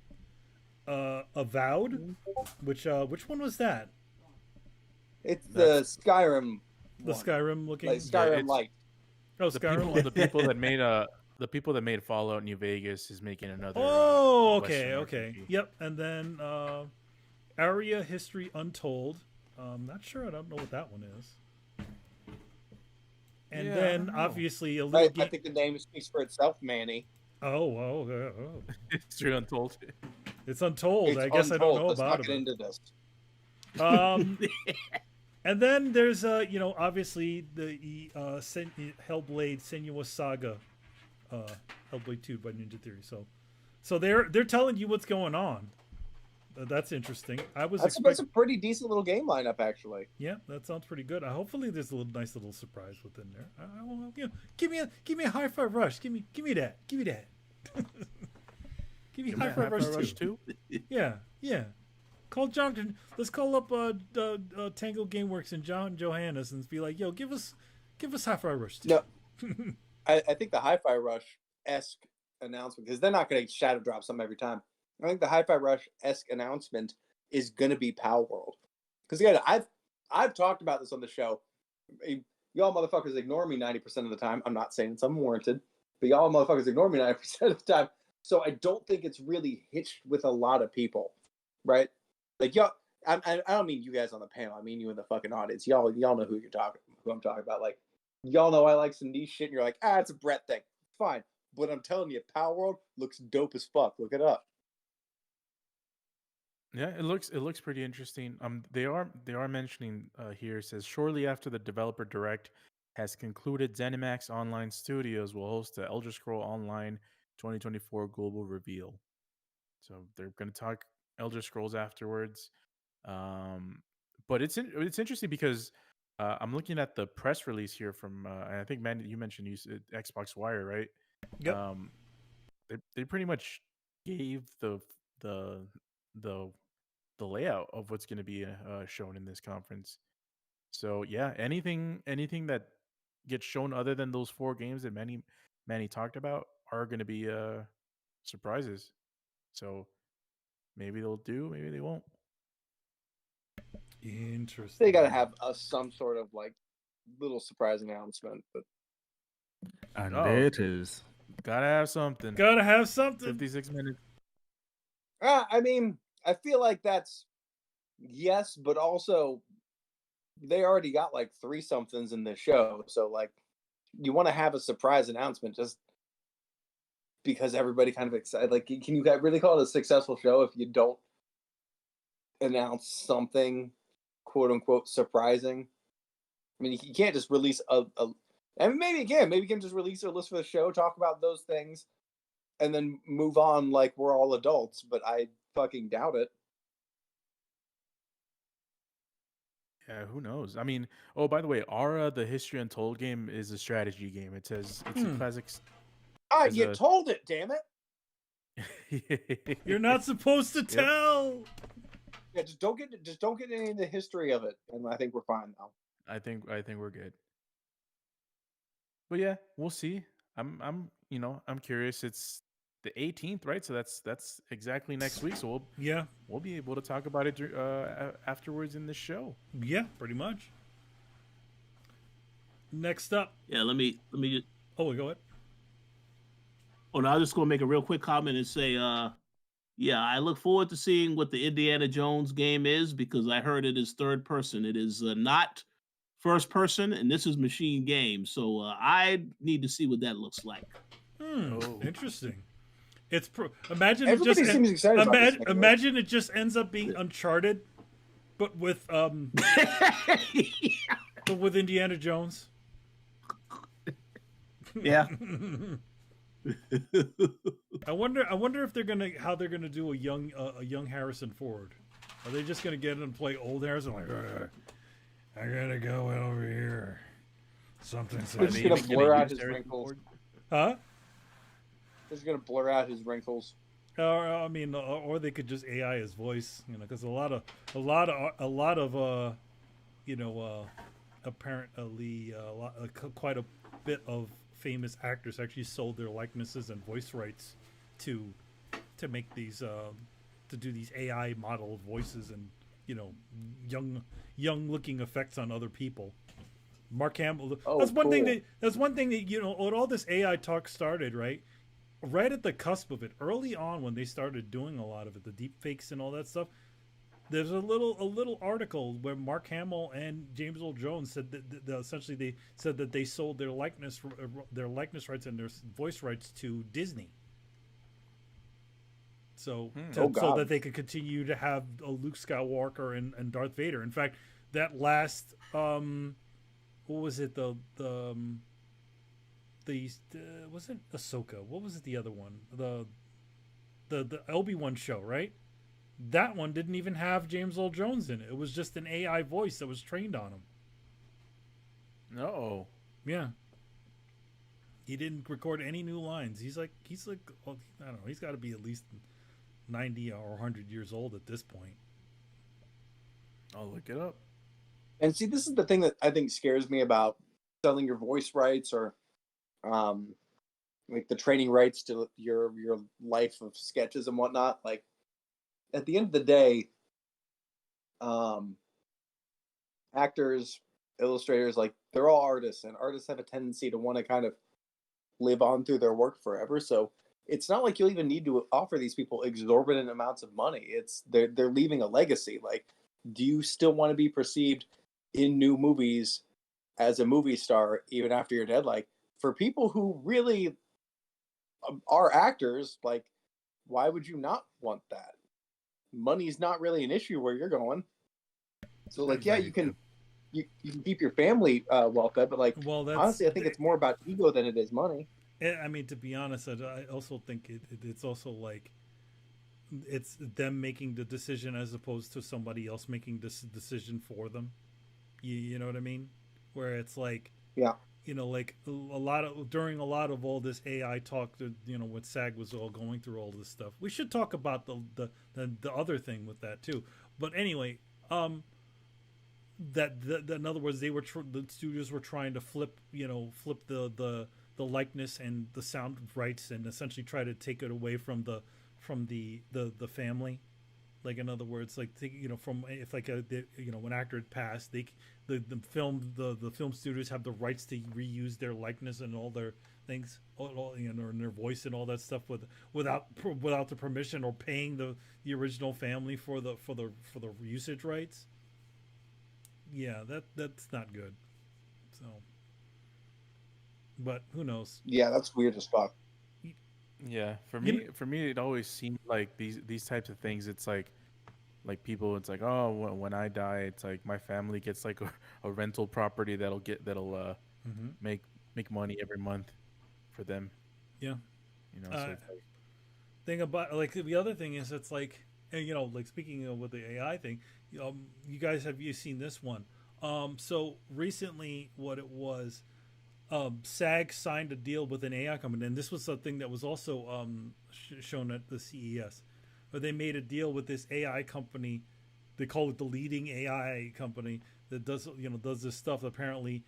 Avowed, which one was that? It's the Skyrim. The Skyrim looking, like Skyrim it's- Light. Oh, Skyrim. The people that made Fallout New Vegas is making another. Oh, Western okay. RPG. Yep. And then Aria History Untold. Not sure. I don't know what that one is. And Yeah, I then don't know. obviously a little I think the name speaks for itself, Manny. Oh. History Untold. It's Untold. It's I guess Untold. I don't know Let's about not get it. into this. And then there's obviously the Hellblade Senua's Saga, Hellblade 2 by Ninja Theory. So they're telling you what's going on. That's interesting. That's a pretty decent little game lineup, actually. Yeah, that sounds pretty good. Hopefully there's a nice little surprise within there. Give me a Hi-Fi Rush. Give me that. Give me Hi-Fi Rush 2. Yeah. Call John. Let's call up Tango GameWorks and John Johannes and be like, yo, give us Hi-Fi Rush 2. No, I think the Hi-Fi Rush-esque announcement, because they're not going to shadow drop something every time. I think the Hi-Fi Rush-esque announcement is going to be Power World. Because again, I've talked about this on the show. Y'all motherfuckers ignore me 90% of the time. I'm not saying it's unwarranted, but y'all motherfuckers ignore me 90% of the time. So I don't think it's really hitched with a lot of people, right? Like y'all, I don't mean you guys on the panel. I mean you in the fucking audience. Y'all know who I'm talking about. Like y'all know I like some niche shit, and you're like, it's a Brett thing. Fine, but I'm telling you, Power World looks dope as fuck. Look it up. Yeah, it looks pretty interesting. They are mentioning here, it says shortly after the developer direct has concluded, ZeniMax Online Studios will host the Elder Scroll Online 2024 global reveal. So they're going to talk Elder Scrolls afterwards. But it's interesting because I'm looking at the press release here from I think man, you mentioned Xbox Wire, right? Yep. They pretty much gave the layout of what's going to be shown in this conference. So yeah, anything that gets shown other than those 4 games that Manny talked about, are going to be surprises. So maybe they'll do, maybe they won't. Interesting. They got to have some sort of like little surprise announcement. But And Oh. there it is. Gotta have something. Gotta have something. 56 minutes. I mean, I feel like that's yes, but also they already got like 3 somethings in the show, so like you want to have a surprise announcement just because everybody kind of excited. Like, can you really call it a successful show if you don't announce something quote unquote surprising? I mean, you can't just release I mean, maybe you can just release a list for the show, talk about those things, and then move on like we're all adults, but I fucking doubt it. Yeah, who knows? I mean, oh, by the way, Aura, the History Untold game, is a strategy game. It says it's a classic. You told it, damn it. You're not supposed to tell. Yeah, just don't get any of the history of it, and I think we're fine now. I think we're good. But yeah, we'll see. I'm curious. It's the 18th, right? So that's exactly next week. So we'll be able to talk about it afterwards in the show. Yeah, pretty much. Next up. Yeah, let me just. Oh, go ahead. Oh no, I was just gonna make a real quick comment and say, yeah, I look forward to seeing what the Indiana Jones game is because I heard it is third person. It is not first person, and this is machine game. So I need to see what that looks like. Interesting. It's imagine Everybody it just seems excited about this thing, right? imagine it just ends up being Uncharted, but with but with Indiana Jones. Yeah. I wonder if how they're gonna do a young Harrison Ford. Are they just gonna get him to play old Harrison? Like, I gotta go over here. Something says. They're just gonna blur out his wrinkles. Huh? They're just gonna blur out his wrinkles. I mean, or they could just AI his voice, because a lot of apparently quite a bit of famous actors actually sold their likenesses and voice rights to make these to do these AI model voices and young looking effects on other people. Mark Hamill. That's one thing that when all this AI talk started, right at the cusp of it, early on when they started doing a lot of it, the deep fakes and all that stuff. There's a little article where Mark Hamill and James Earl Jones said that essentially they said that they sold their likeness rights and their voice rights to Disney. So so that they could continue to have a Luke Skywalker and Darth Vader. In fact, that last what was it the wasn't Ahsoka? What was it? The other one, the Obi-Wan show, right? That one didn't even have James Earl Jones in it. It was just an AI voice that was trained on him. No. Yeah. He didn't record any new lines. He's like well, I don't know. He's got to be at least 90 or 100 years old at this point. I'll look it up. And see, this is the thing that I think scares me about selling your voice rights or like the training rights to your life of sketches and whatnot. Like, at the end of the day, actors, illustrators, like, they're all artists, and artists have a tendency to want to kind of live on through their work forever. So it's not like you'll even need to offer these people exorbitant amounts of money. It's they're leaving a legacy. Like, do you still want to be perceived in new movies as a movie star even after you're dead? Like, for people who really are actors, like, why would you not want that? Money's not really an issue where you're going. So, like, yeah, you can keep your family well fed, but like, honestly, I think it's more about ego than it is money. I mean, to be honest, I also think it's also like it's them making the decision as opposed to somebody else making this decision for them. You know what I mean? Where it's like, yeah, like during a lot of all this AI talk, when SAG was all going through all this stuff. We should talk about the other thing with that too. But anyway, that in other words, the studios were trying to flip the the likeness and the sound rights and essentially try to take it away from the family. Like in other words, like from if like when actor had passed, the film studios have the rights to reuse their likeness and all their things, and their voice and all that stuff without the permission or paying the original family for the usage rights. Yeah, that's not good. So, but who knows? Yeah, that's weird as fuck. Yeah, for me, it always seemed like these types of things. It's like people. It's like, oh, when I die, it's like my family gets like a rental property that'll Mm-hmm. make money every month for them. Yeah. So it's like, Thing about like the other thing is it's like, and like speaking of with the AI thing, you guys have you seen this one? So recently, what it was, SAG signed a deal with an AI company, and this was something that was also shown at the CES, but they made a deal with this AI company. They call it the leading AI company that does this stuff. Apparently,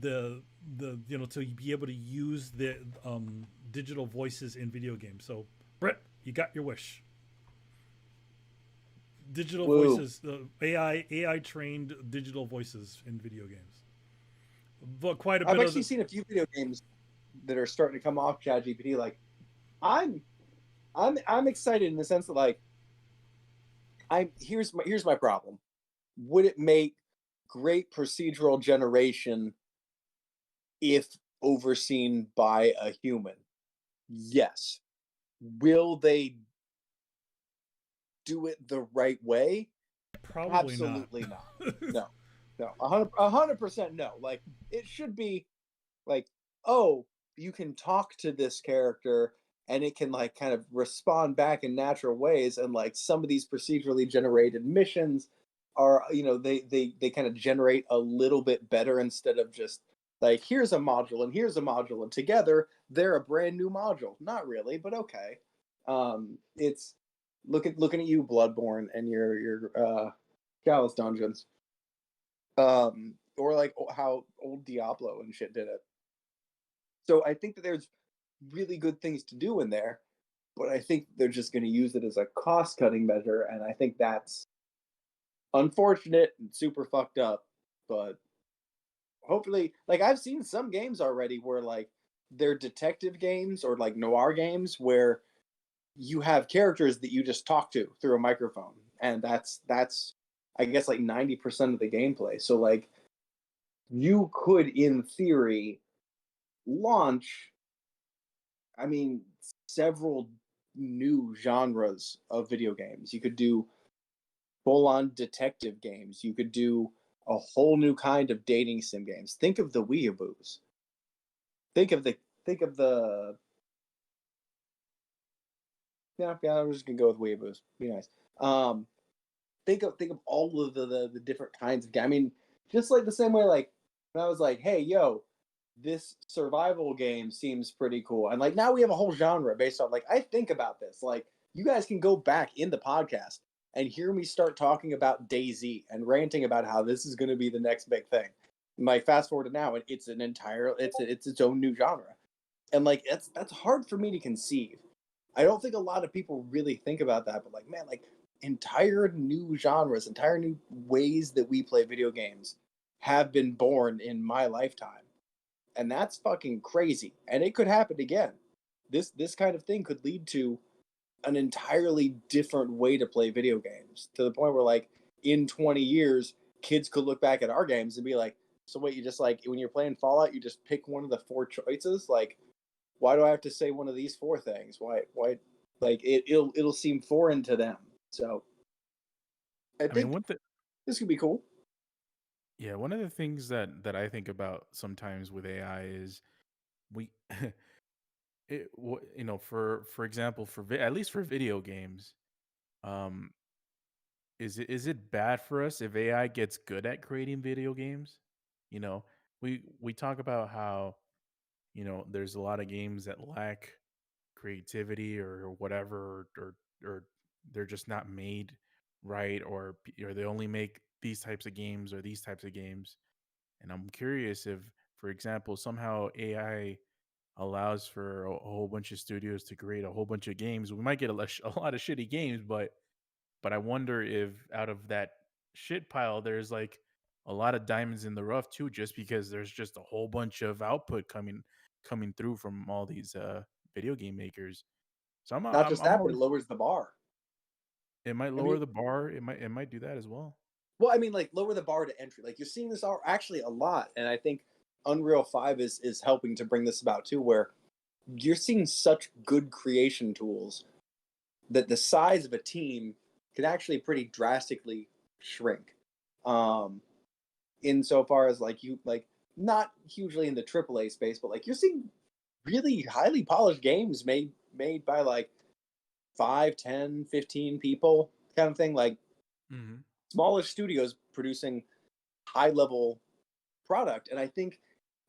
the to be able to use the digital voices in video games. So, Brett, you got your wish. Digital Woo. voices, AI trained digital voices in video games. But quite a bit. I've actually seen a few video games that are starting to come off ChatGPT. Like, I'm excited in the sense that like, here's my problem. Would it make great procedural generation if overseen by a human? Yes. Will they do it the right way? Probably Absolutely not. No. 100% no. Like, it should be like, oh, you can talk to this character and it can like kind of respond back in natural ways, and like some of these procedurally generated missions are, they kind of generate a little bit better instead of just like, here's a module and here's a module and together they're a brand new module. Not really, but okay. It's looking at you, Bloodborne, and your Chalice dungeons, or like how old Diablo and shit did it. So I think that there's really good things to do in there, but I think they're just going to use it as a cost cutting measure, and I think that's unfortunate and super fucked up. But hopefully, like, I've seen some games already where like they're detective games or like noir games where you have characters that you just talk to through a microphone, and that's I guess like 90% of the gameplay. So like, you could in theory launch, I mean, several new genres of video games. You could do full on detective games. You could do a whole new kind of dating sim games. Think of the weeaboos. Think of the yeah, I'm just gonna go with weeaboos. Be nice. Think of all of the different kinds of games. I mean, just like the same way, like when I was like, hey, yo, this survival game seems pretty cool, and like now we have a whole genre based on like, I think about this. Like, you guys can go back in the podcast and hear me start talking about DayZ and ranting about how this is going to be the next big thing. And like, fast forward to now, and it's its own new genre, and like that's hard for me to conceive. I don't think a lot of people really think about that, but like, man, like entire new genres, entire new ways that we play video games have been born in my lifetime. And that's fucking crazy. And it could happen again. This kind of thing could lead to an entirely different way to play video games, to the point where like in 20 years kids could look back at our games and be like, so wait, you just like when you're playing Fallout, you just pick one of the four choices? Like, why do I have to say one of these four things? Why like it'll seem foreign to them. So I think mean, this could be cool. yeah, one of the things that I think about sometimes with AI is we for example, at least for video games, um is it bad for us if AI gets good at creating video games? You know, we talk about how, there's a lot of games that lack creativity or whatever, or they're just not made right, or they only make these types of games or these types of games. And I'm curious if, for example, somehow AI allows for a whole bunch of studios to create a whole bunch of games. We might get a lot of shitty games, but I wonder if out of that shit pile, there's like a lot of diamonds in the rough too, just because there's just a whole bunch of output coming through from all these video game makers. So Not just I'm that, but always, it lowers the bar. it might I lower mean, the bar. It might do that as well. well, I mean, like lower the bar to entry. Like you're seeing this actually a lot, and I think Unreal 5 is helping to bring this about too, where you're seeing such good creation tools that the size of a team can actually pretty drastically shrink. Insofar as like you like not hugely in the AAA space, but like you're seeing really highly polished games made by like 5, 10, 15 people kind of thing. Like smaller studios producing high level product. And I think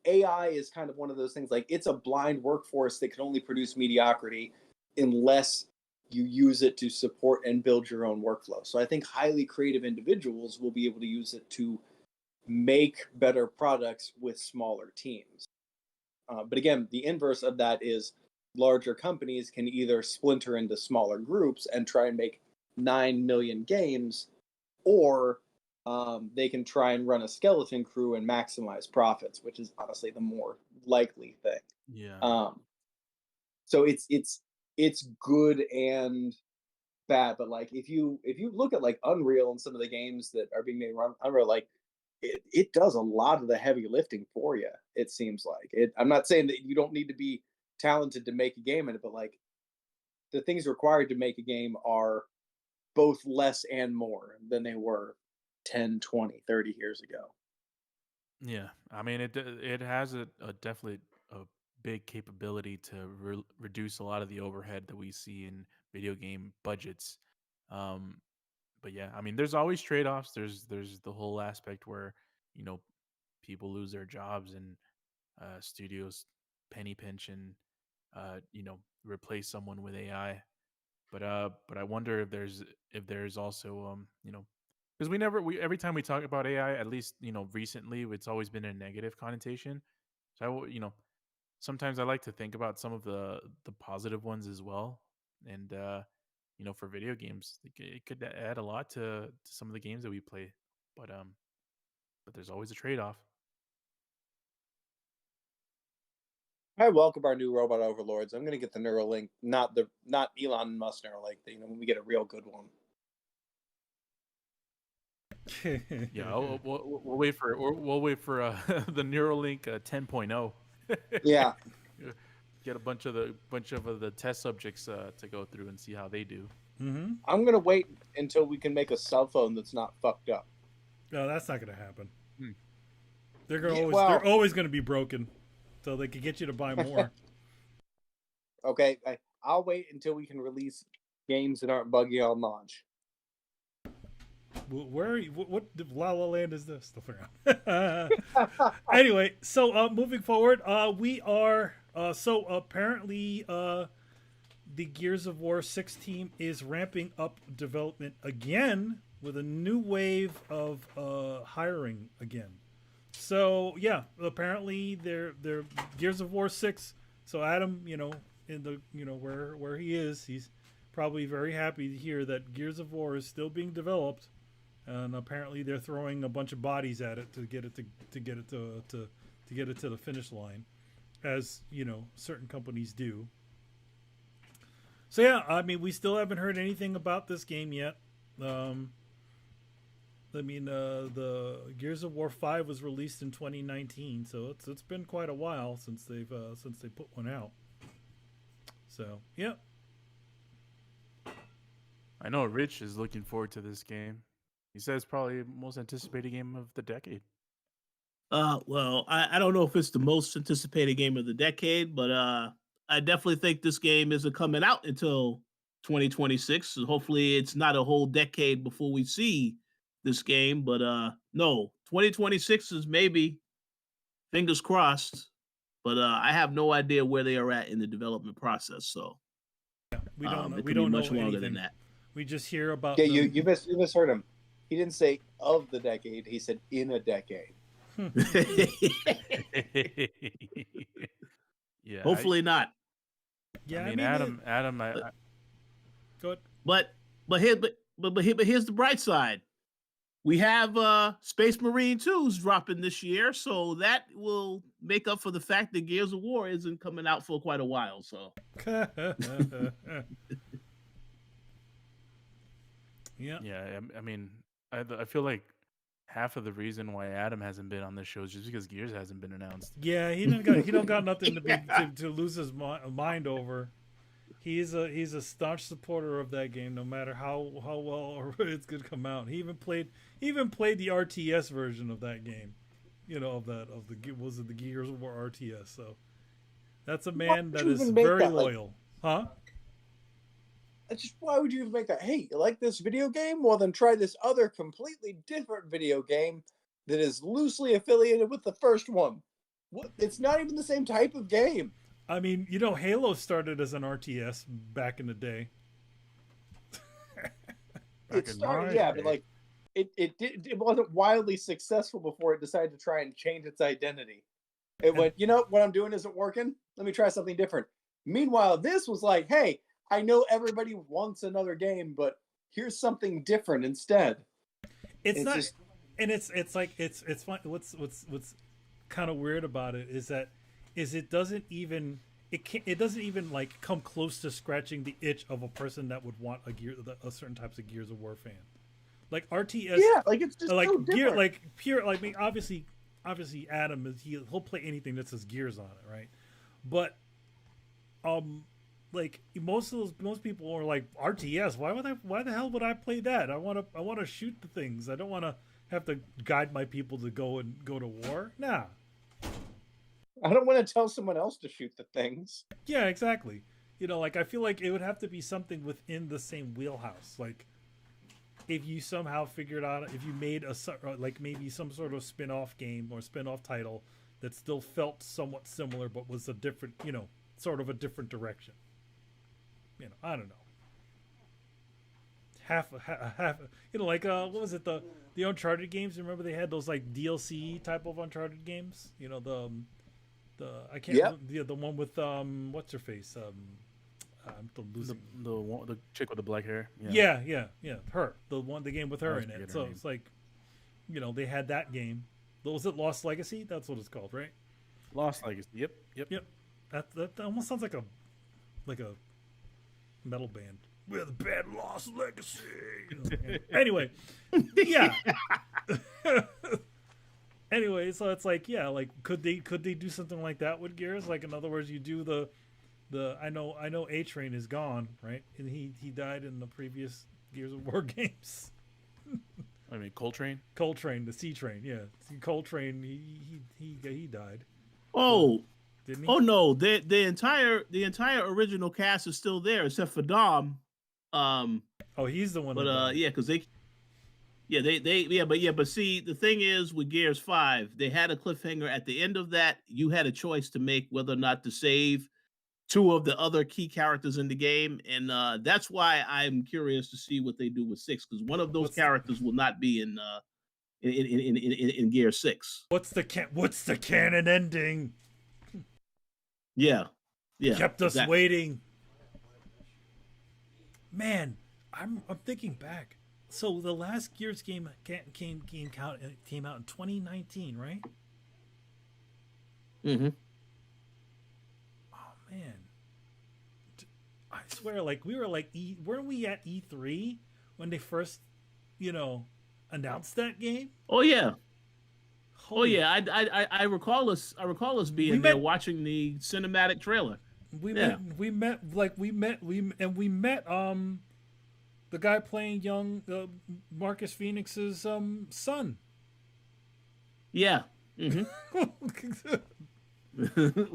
AI is kind of one of those things, like it's a blind workforce that can only produce mediocrity unless you use it to support and build your own workflow. So I think highly creative individuals will be able to use it to make better products with smaller teams. But again, the inverse of that is larger companies can either splinter into smaller groups and try and make 9 million games, or they can try and run a skeleton crew and maximize profits, which is honestly the more likely thing. Yeah. So it's good and bad, but like if you look at like Unreal and some of the games that are being made around Unreal, like it does a lot of the heavy lifting for you. It seems like it. I'm not saying that you don't need to be talented to make a game in it, but like the things required to make a game are both less and more than they were 10, 20, 30 years ago. Yeah, I mean it has a definitely a big capability to reduce a lot of the overhead that we see in video game budgets. Um, but yeah, I mean there's always trade-offs. There's the whole aspect where, you know, people lose their jobs and studios penny pinch and you know, replace someone with AI. But I wonder if there's also you know, because we every time we talk about AI, at least, you know, recently, it's always been a negative connotation. So you know, sometimes I like to think about some of the positive ones as well. And you know, for video games, it could add a lot to some of the games that we play. But there's always a trade-off. I welcome our new robot overlords. I'm going to get the Neuralink, not Elon Musk Neuralink. You know, when we get a real good one. Yeah, we'll wait for the Neuralink 10.0. Yeah. Get a bunch of the test subjects to go through and see how they do. Mm-hmm. I'm going to wait until we can make a cell phone that's not fucked up. No, that's not going to happen. Hmm. They're always going to be broken, so they can get you to buy more. Okay, I'll wait until we can release games that aren't buggy on launch. Where are you? What La La Land is this? Anyway, so moving forward, we are so apparently the Gears of War 6 team is ramping up development again with a new wave of hiring again. So yeah, apparently they're Gears of War 6. So Adam, you know, in the where he is, he's probably very happy to hear that Gears of War is still being developed, and apparently they're throwing a bunch of bodies at it to get it to the finish line, as you know certain companies do. So yeah, I mean we still haven't heard anything about this game yet. I mean, the Gears of War 5 was released in 2019, so it's been quite a while since they put one out. So yeah, I know Rich is looking forward to this game. He says probably most anticipated game of the decade. Well, I don't know if it's the most anticipated game of the decade, but I definitely think this game isn't coming out until 2026. So hopefully it's not a whole decade before we see this game, but no, 2026 is maybe, fingers crossed, but I have no idea where they are at in the development process. So we don't it we could be don't know much longer anything. than that. We just hear about Yeah, you misheard him. He didn't say of the decade. He said in a decade. Yeah. Hopefully not. Yeah, I mean, Adam, go ahead. But here's the bright side. We have Space Marine 2's dropping this year, so that will make up for the fact that Gears of War isn't coming out for quite a while. So yeah. I mean, I feel like half of the reason why Adam hasn't been on this show is just because Gears hasn't been announced. Yeah, he don't got nothing to lose his mind over. He's a staunch supporter of that game, no matter how well it's gonna come out. He even played the RTS version of that game, of the Gears of War RTS. So that's a man that is very loyal, huh? Why would you even make that? Hey, you like this video game? Well, then try this other completely different video game that is loosely affiliated with the first one. What? It's not even the same type of game. I mean, Halo started as an RTS back in the day. It started, yeah, but like it wasn't wildly successful before it decided to try and change its identity. It went, what I'm doing isn't working. Let me try something different. Meanwhile, this was like, hey, I know everybody wants another game, but here's something different instead. It's not, and it's fun. What's kind of weird about it is it doesn't even like come close to scratching the itch of a person that would want a certain types of Gears of War fan. Like RTS, yeah, like it's just like so different. Gear, like pure, like I mean, obviously Adam he'll play anything that says Gears on it, right? But like most people are like RTS. Why the hell would I play that? I want to shoot the things. I don't want to have to guide my people to go to war. Nah. I don't want to tell someone else to shoot the things. Yeah, exactly. Like I feel like it would have to be something within the same wheelhouse. Like if you somehow figured out, if you made like maybe some sort of spin-off game or spin-off title that still felt somewhat similar but was a different, sort of a different direction. I don't know. Half, like what was it, the Uncharted games? Remember they had those like DLC type of Uncharted games? I can't. Yeah. The one with what's her face? I'm losing the chick with the black hair. Yeah. Her, the game with her in it. So it's like, they had that game. Was it Lost Legacy? That's what it's called, right? Lost Legacy. Yep. That almost sounds like a metal band. We're the band Lost Legacy. Anyway, yeah. Anyway, so it's like, yeah, like could they do something like that with Gears? Like in other words, you do the I know A-Train is gone, right? And he died in the previous Gears of War games. I mean Coltrane, the C-Train, yeah. Coltrane, he died. Oh, didn't he? Oh no, the entire original cast is still there except for Dom. He's the one. But yeah, because but see, the thing is with Gears 5, they had a cliffhanger at the end of that. You had a choice to make whether or not to save two of the other key characters in the game, and that's why I'm curious to see what they do with 6, because one of those characters will not be in Gear 6. What's the canon ending? Yeah. Kept us waiting. Man, I'm thinking back. So the last Gears game came out in 2019, right? Mm-hmm. Oh man, I swear, like we were like, weren't we at E3 when they first, announced that game? Oh yeah. I recall us being there watching the cinematic trailer. We met the guy playing young Marcus Phoenix's son. Yeah. Mm-hmm.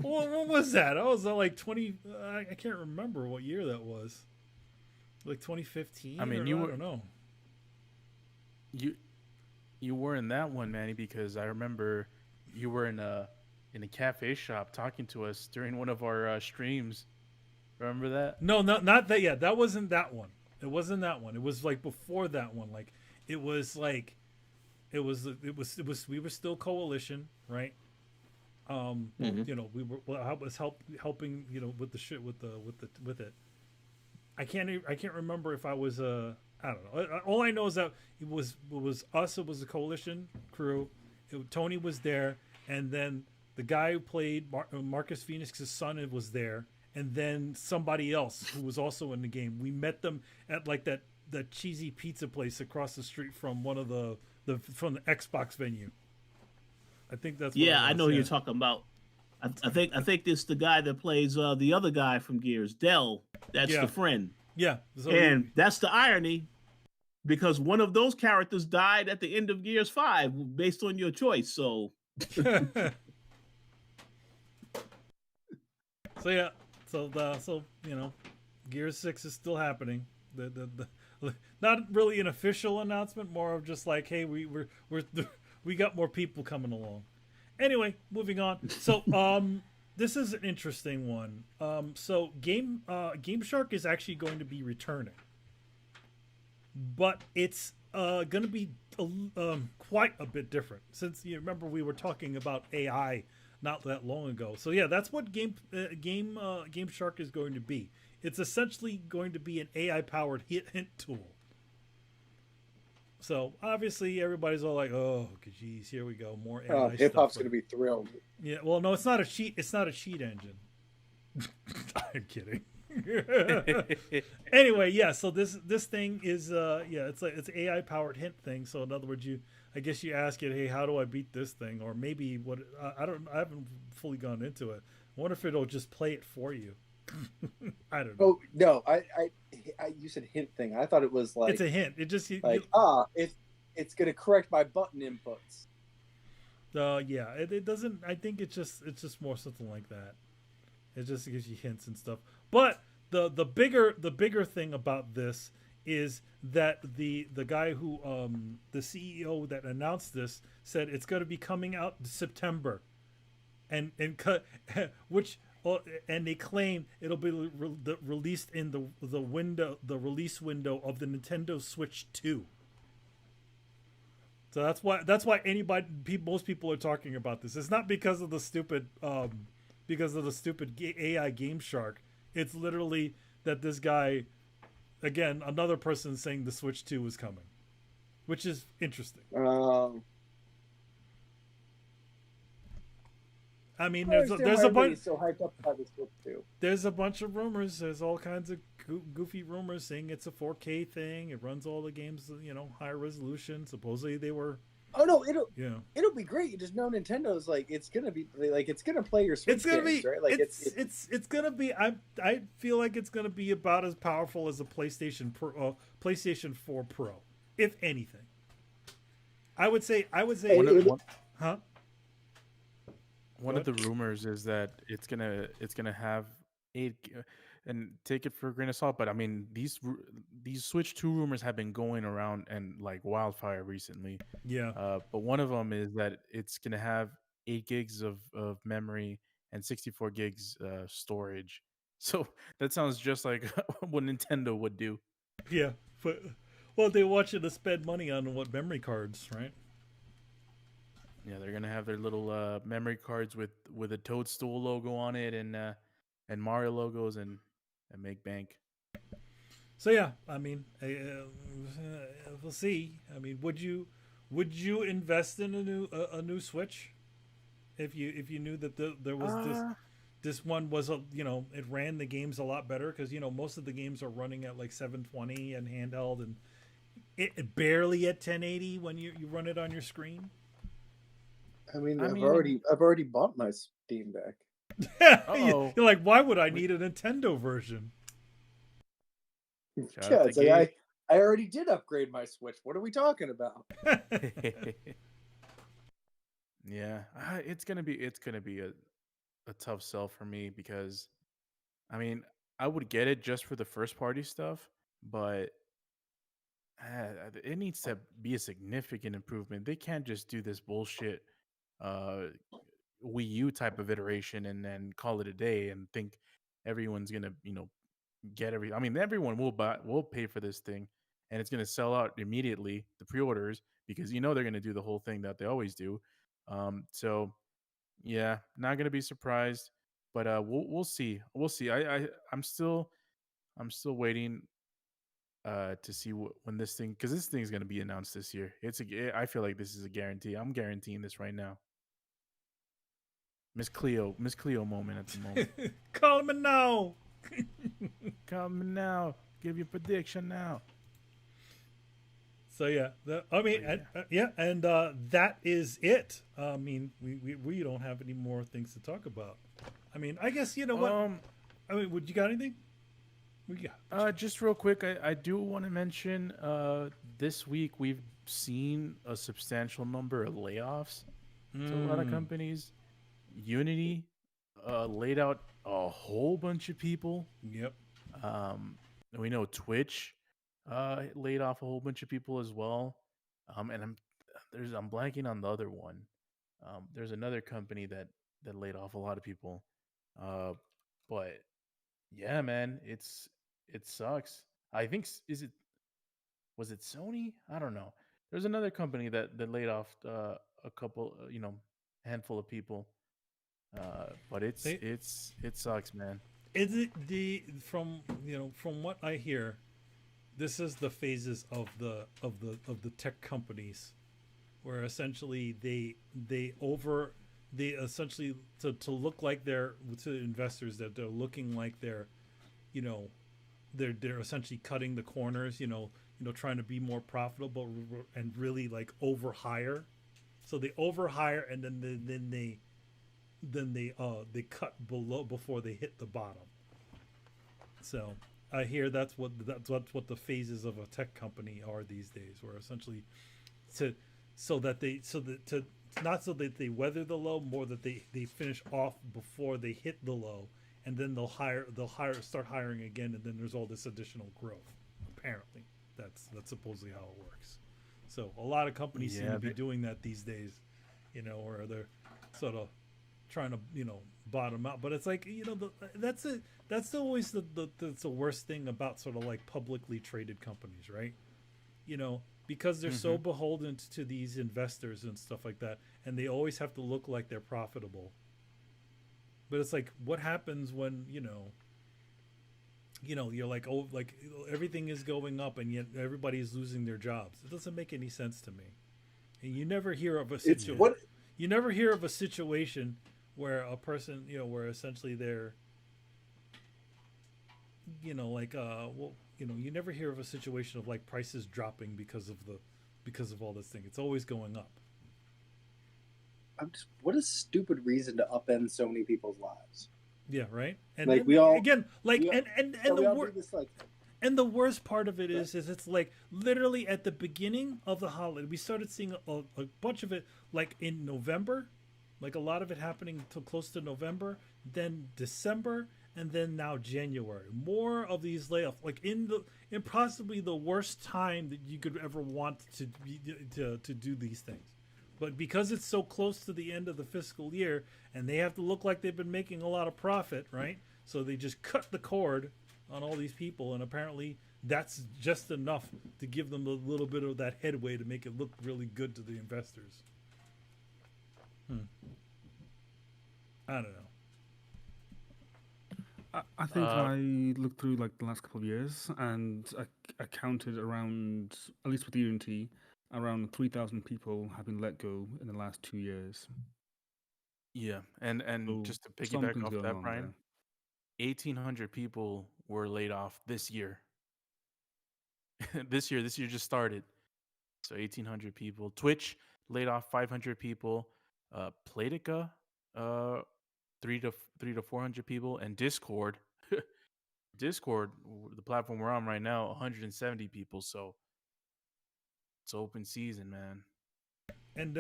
What was that? I was like 20. I can't remember what year that was. Like 2015. I mean, I don't know. You were in that one, Manny, because I remember you were in a cafe shop talking to us during one of our streams. Remember that? No, not that. Yeah, that wasn't that one. It wasn't that one. It was like before that one. Like it was we were still Coalition, right? Mhm. You know, we were well, I was helping, you know, with the shit with it. I can't remember if I was I don't know. All I know is that it was us. It was a coalition crew. Tony was there, and then the guy who played Marcus Phoenix's son was there, and then somebody else who was also in the game. We met them at like that cheesy pizza place across the street from one of the from the Xbox venue. I think that's what it Yeah, I was. know who Yeah, you're talking about. I think this the guy that plays the other guy from Gears, Dell. That's the yeah, friend, yeah. So and that's the irony because one of those characters died at the end of Gears 5 based on your choice. So so yeah, so you know, Gears 6 is still happening. The not really an official announcement, more of just like, hey, we're we got more people coming along. Anyway, moving on. So this is an interesting one. So Game Shark is actually going to be returning, but it's going to be quite a bit different. Since you remember we were talking about AI not that long ago. So yeah, that's what Game Shark is going to be. It's essentially going to be an AI powered hint tool. So obviously everybody's all like, "Oh, geez, here we go, more AI Hip stuff." hop's gonna be thrilled. Yeah, well, no, it's not a cheat. It's not a cheat engine. I'm kidding. Anyway, yeah. So this thing is yeah, it's like it's AI powered hint thing. So in other words, I guess you ask it, hey, how do I beat this thing, or maybe what I haven't fully gone into it. I wonder if it'll just play it for you. I don't know. Oh no, you said hint thing. I thought it was It's a hint. It just it's gonna correct my button inputs. yeah. It doesn't. I think it's just more something like that. It just gives you hints and stuff. But the bigger thing about this is that the guy who the CEO that announced this said it's going to be coming out in September, and cut which and they claim it'll be released in the release window of the Nintendo Switch 2. So that's why most people are talking about this. It's not because of the stupid AI Game Shark. It's literally that this guy, again, another person saying the Switch 2 is coming, which is interesting. I mean, there's a bunch. So hyped up by the Switch 2. There's a bunch of rumors. There's all kinds of goofy rumors saying it's a 4K thing. It runs all the games, you know, higher resolution. Supposedly they were. Oh no, it'll be great. You just know Nintendo's like it's gonna play your Switch It's gonna games, be right? Like it's gonna be. I feel like it's gonna be about as powerful as a PlayStation 4 Pro, if anything. I would say. Huh? One of the rumors is that it's gonna have and take it for a grain of salt. But I mean, these Switch 2 rumors have been going around and like wildfire recently. Yeah. But one of them is that it's gonna have 8 gigs of memory and 64 gigs storage. So that sounds just like what Nintendo would do. Yeah. But well, they want you to spend money on what memory cards, right? Yeah, they're gonna have their little memory cards with a Toadstool logo on it and Mario logos and make bank. So yeah, I mean, we'll see. I mean, would you invest in a new Switch if you knew that there was this one was it ran the games a lot better because most of the games are running at like 720 and handheld and it barely at 1080 when you run it on your screen. I've already bought my Steam Deck. You're like, why would I need a Nintendo version? Yeah, it's like I already did upgrade my Switch. What are we talking about? Yeah, it's gonna be a tough sell for me because I mean I would get it just for the first party stuff, but it needs to be a significant improvement. They can't just do this bullshit uh Wii U type of iteration and then call it a day and think everyone's gonna get I mean everyone will pay for this thing and it's gonna sell out immediately, the pre-orders, because they're gonna do the whole thing that they always do. So Yeah, not gonna be surprised, but we'll see. We'll see. I'm still waiting to see when this thing, because this thing is gonna be announced this year. I feel like this is a guarantee. I'm guaranteeing this right now. Miss Cleo moment at the moment. Call me now. Come now, give your prediction now. So yeah, and that is it. I mean, we don't have any more things to talk about. I mean, I guess you know what. I mean, would you got anything? We got just real quick. I do want to mention this week we've seen a substantial number of layoffs to a lot of companies. Unity laid out a whole bunch of people. Yep. We know Twitch laid off a whole bunch of people as well. And I'm blanking on the other one. There's another company that laid off a lot of people. But yeah, man, it sucks. I think was it Sony? I don't know. There's another company that laid off a couple, handful of people. But it sucks, man. Is it from what I hear, this is the phases of the tech companies, where essentially they essentially to look like they're to investors that they're looking like they're essentially cutting the corners, trying to be more profitable and really like overhire. So they overhire and then they cut below before they hit the bottom. So I hear that's what the phases of a tech company are these days, where essentially so that they weather the low, more that they finish off before they hit the low, and then they'll start hiring again, and then there's all this additional growth. Apparently, that's supposedly how it works. So a lot of companies seem to be doing that these days, where they're sort of trying to bottom out. But it's like that's always the worst thing about sort of like publicly traded companies, right? Because they're so beholden to these investors and stuff like that, and they always have to look like they're profitable. But it's like, what happens when you're like, oh, like everything is going up and yet everybody's losing their jobs? It doesn't make any sense to me. And you never hear of a situation. You never hear of a situation where a person, where essentially they're, you never hear of a situation of like prices dropping because of all this thing. It's always going up. What a stupid reason to upend so many people's lives. Yeah, right. And like and the worst part of it is it's like literally at the beginning of the holiday, we started seeing a bunch of it like in November, like a lot of it happening till close to November, then December, and then now January. More of these layoffs, like in possibly the worst time that you could ever want to do these things. But because it's so close to the end of the fiscal year and they have to look like they've been making a lot of profit, right? So they just cut the cord on all these people, and apparently that's just enough to give them a little bit of that headway to make it look really good to the investors. I don't know. I think I looked through like the last couple of years, and I counted around, at least with Unity, around 3,000 people have been let go in the last 2 years. Yeah, and So just to piggyback something's off going that, on Brian, 1,800 people were laid off this year. This year just started. So 1,800 people. Twitch laid off 500 people. Playtica, 300 to 400 people, and Discord, the platform we're on right now, 170 people. So it's open season, man. And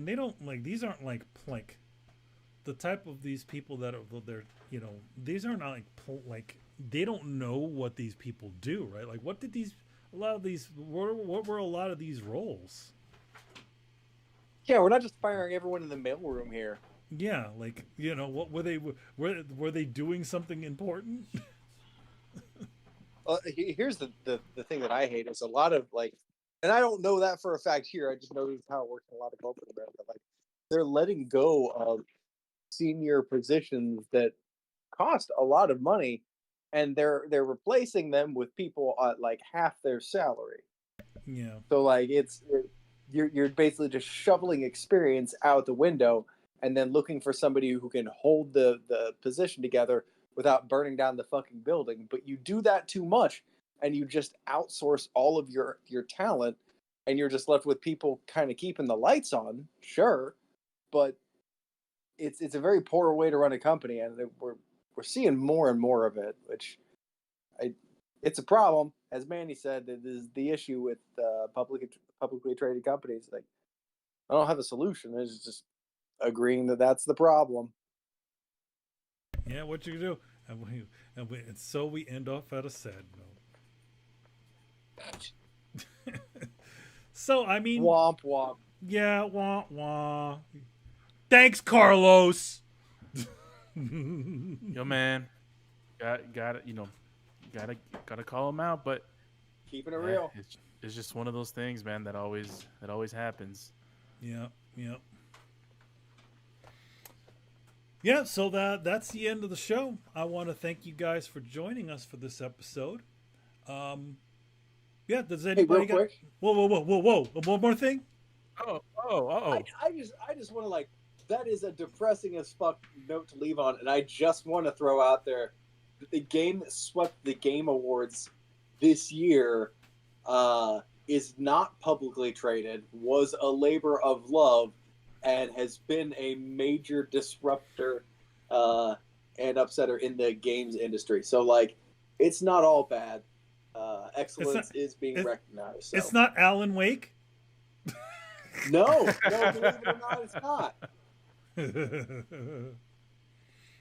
they don't like, these aren't like the type of these people that are, they're, these are not like they don't know what these people do, right? Like what were a lot of these roles? Yeah, we're not just firing everyone in the mailroom here. Yeah, like what were they doing something important? Here's the thing that I hate is a lot of like, and I don't know that for a fact here. I just know this is how it works in a lot of corporate America. Like they're letting go of senior positions that cost a lot of money, and they're replacing them with people at like half their salary. Yeah. So like you're basically just shoveling experience out the window, and then looking for somebody who can hold the position together without burning down the fucking building. But you do that too much, and you just outsource all of your talent, and you're just left with people kind of keeping the lights on, sure, but it's a very poor way to run a company, and we're seeing more and more of it, which it's a problem. As Manny said, it is the issue with publicly traded companies. Like, I don't have a solution. It's just agreeing that that's the problem. Yeah, what you can do, and so we end off at a sad note. So I mean, Womp womp. Yeah, wah wah. Thanks, Carlos. Yo, man, got you know, gotta call him out, but Keeping it real. It's just one of those things, man. That always happens. Yeah, yeah. Yeah, so that's the end of the show. I want to thank you guys for joining us for this episode. Yeah, does anybody real quick. Whoa. One more thing? Oh. I just want to, like, that is a depressing as fuck note to leave on, and I just want to throw out there that the game that swept the Game Awards this year is not publicly traded, was a labor of love, and has been a major disruptor and upsetter in the games industry. So, like, it's not all bad. Excellence is being recognized. So. It's not Alan Wake? No, believe it or not, it's not.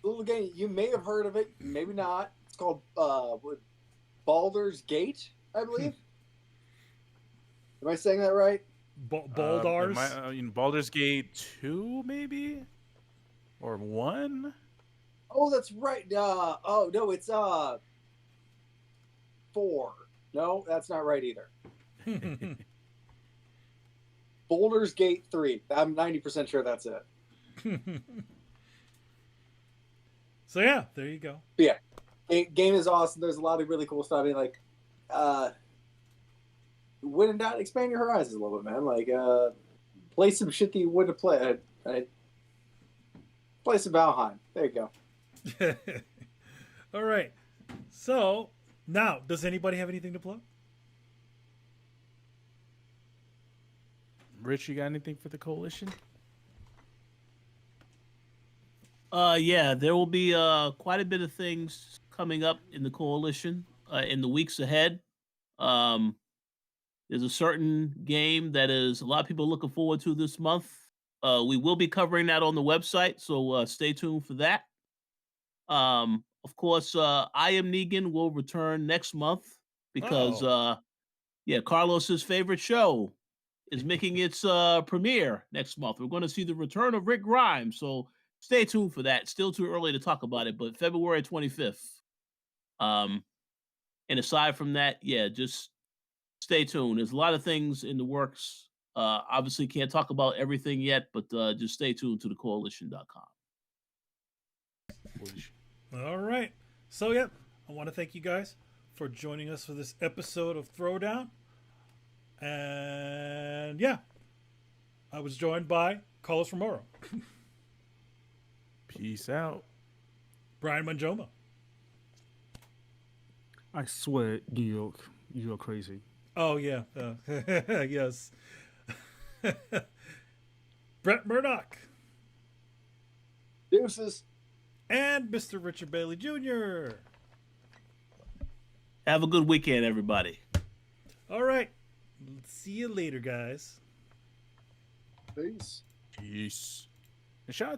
Little game, you may have heard of it, maybe not. It's called Baldur's Gate, I believe. Am I saying that right? Baldur's? Baldur's Gate 2, maybe? Or 1? Oh, that's right. Oh, no, it's 4. No, that's not right either. Baldur's Gate 3. I'm 90% sure that's it. So yeah, there you go. But yeah, game is awesome. There's a lot of really cool stuff. I mean, like, when in doubt, expand your horizons a little bit, man. Like, play some shit that you wouldn't play. Play some Valheim. There you go. All right. So now, does anybody have anything to plug? Rich, you got anything for the coalition? Yeah, there will be quite a bit of things coming up in the coalition in the weeks ahead. There's a certain game that is a lot of people looking forward to this month. We will be covering that on the website, so stay tuned for that. Of course, I Am Negan will return next month because, Carlos's favorite show is making its premiere next month. We're going to see the return of Rick Grimes, so stay tuned for that. Still too early to talk about it, but February 25th. And aside from that, just stay tuned. There's a lot of things in the works. Obviously, can't talk about everything yet, but just stay tuned to thecoalition.com. All right. So, I want to thank you guys for joining us for this episode of Throwdown. And, I was joined by Carlos Romero. Peace out. Brian Manjoma. I swear, New York, you are crazy. Oh, yeah. Yes. Brett Murdoch. Deuces. And Mr. Richard Bailey Jr. Have a good weekend, everybody. All right. See you later, guys. Peace. Peace. And shout out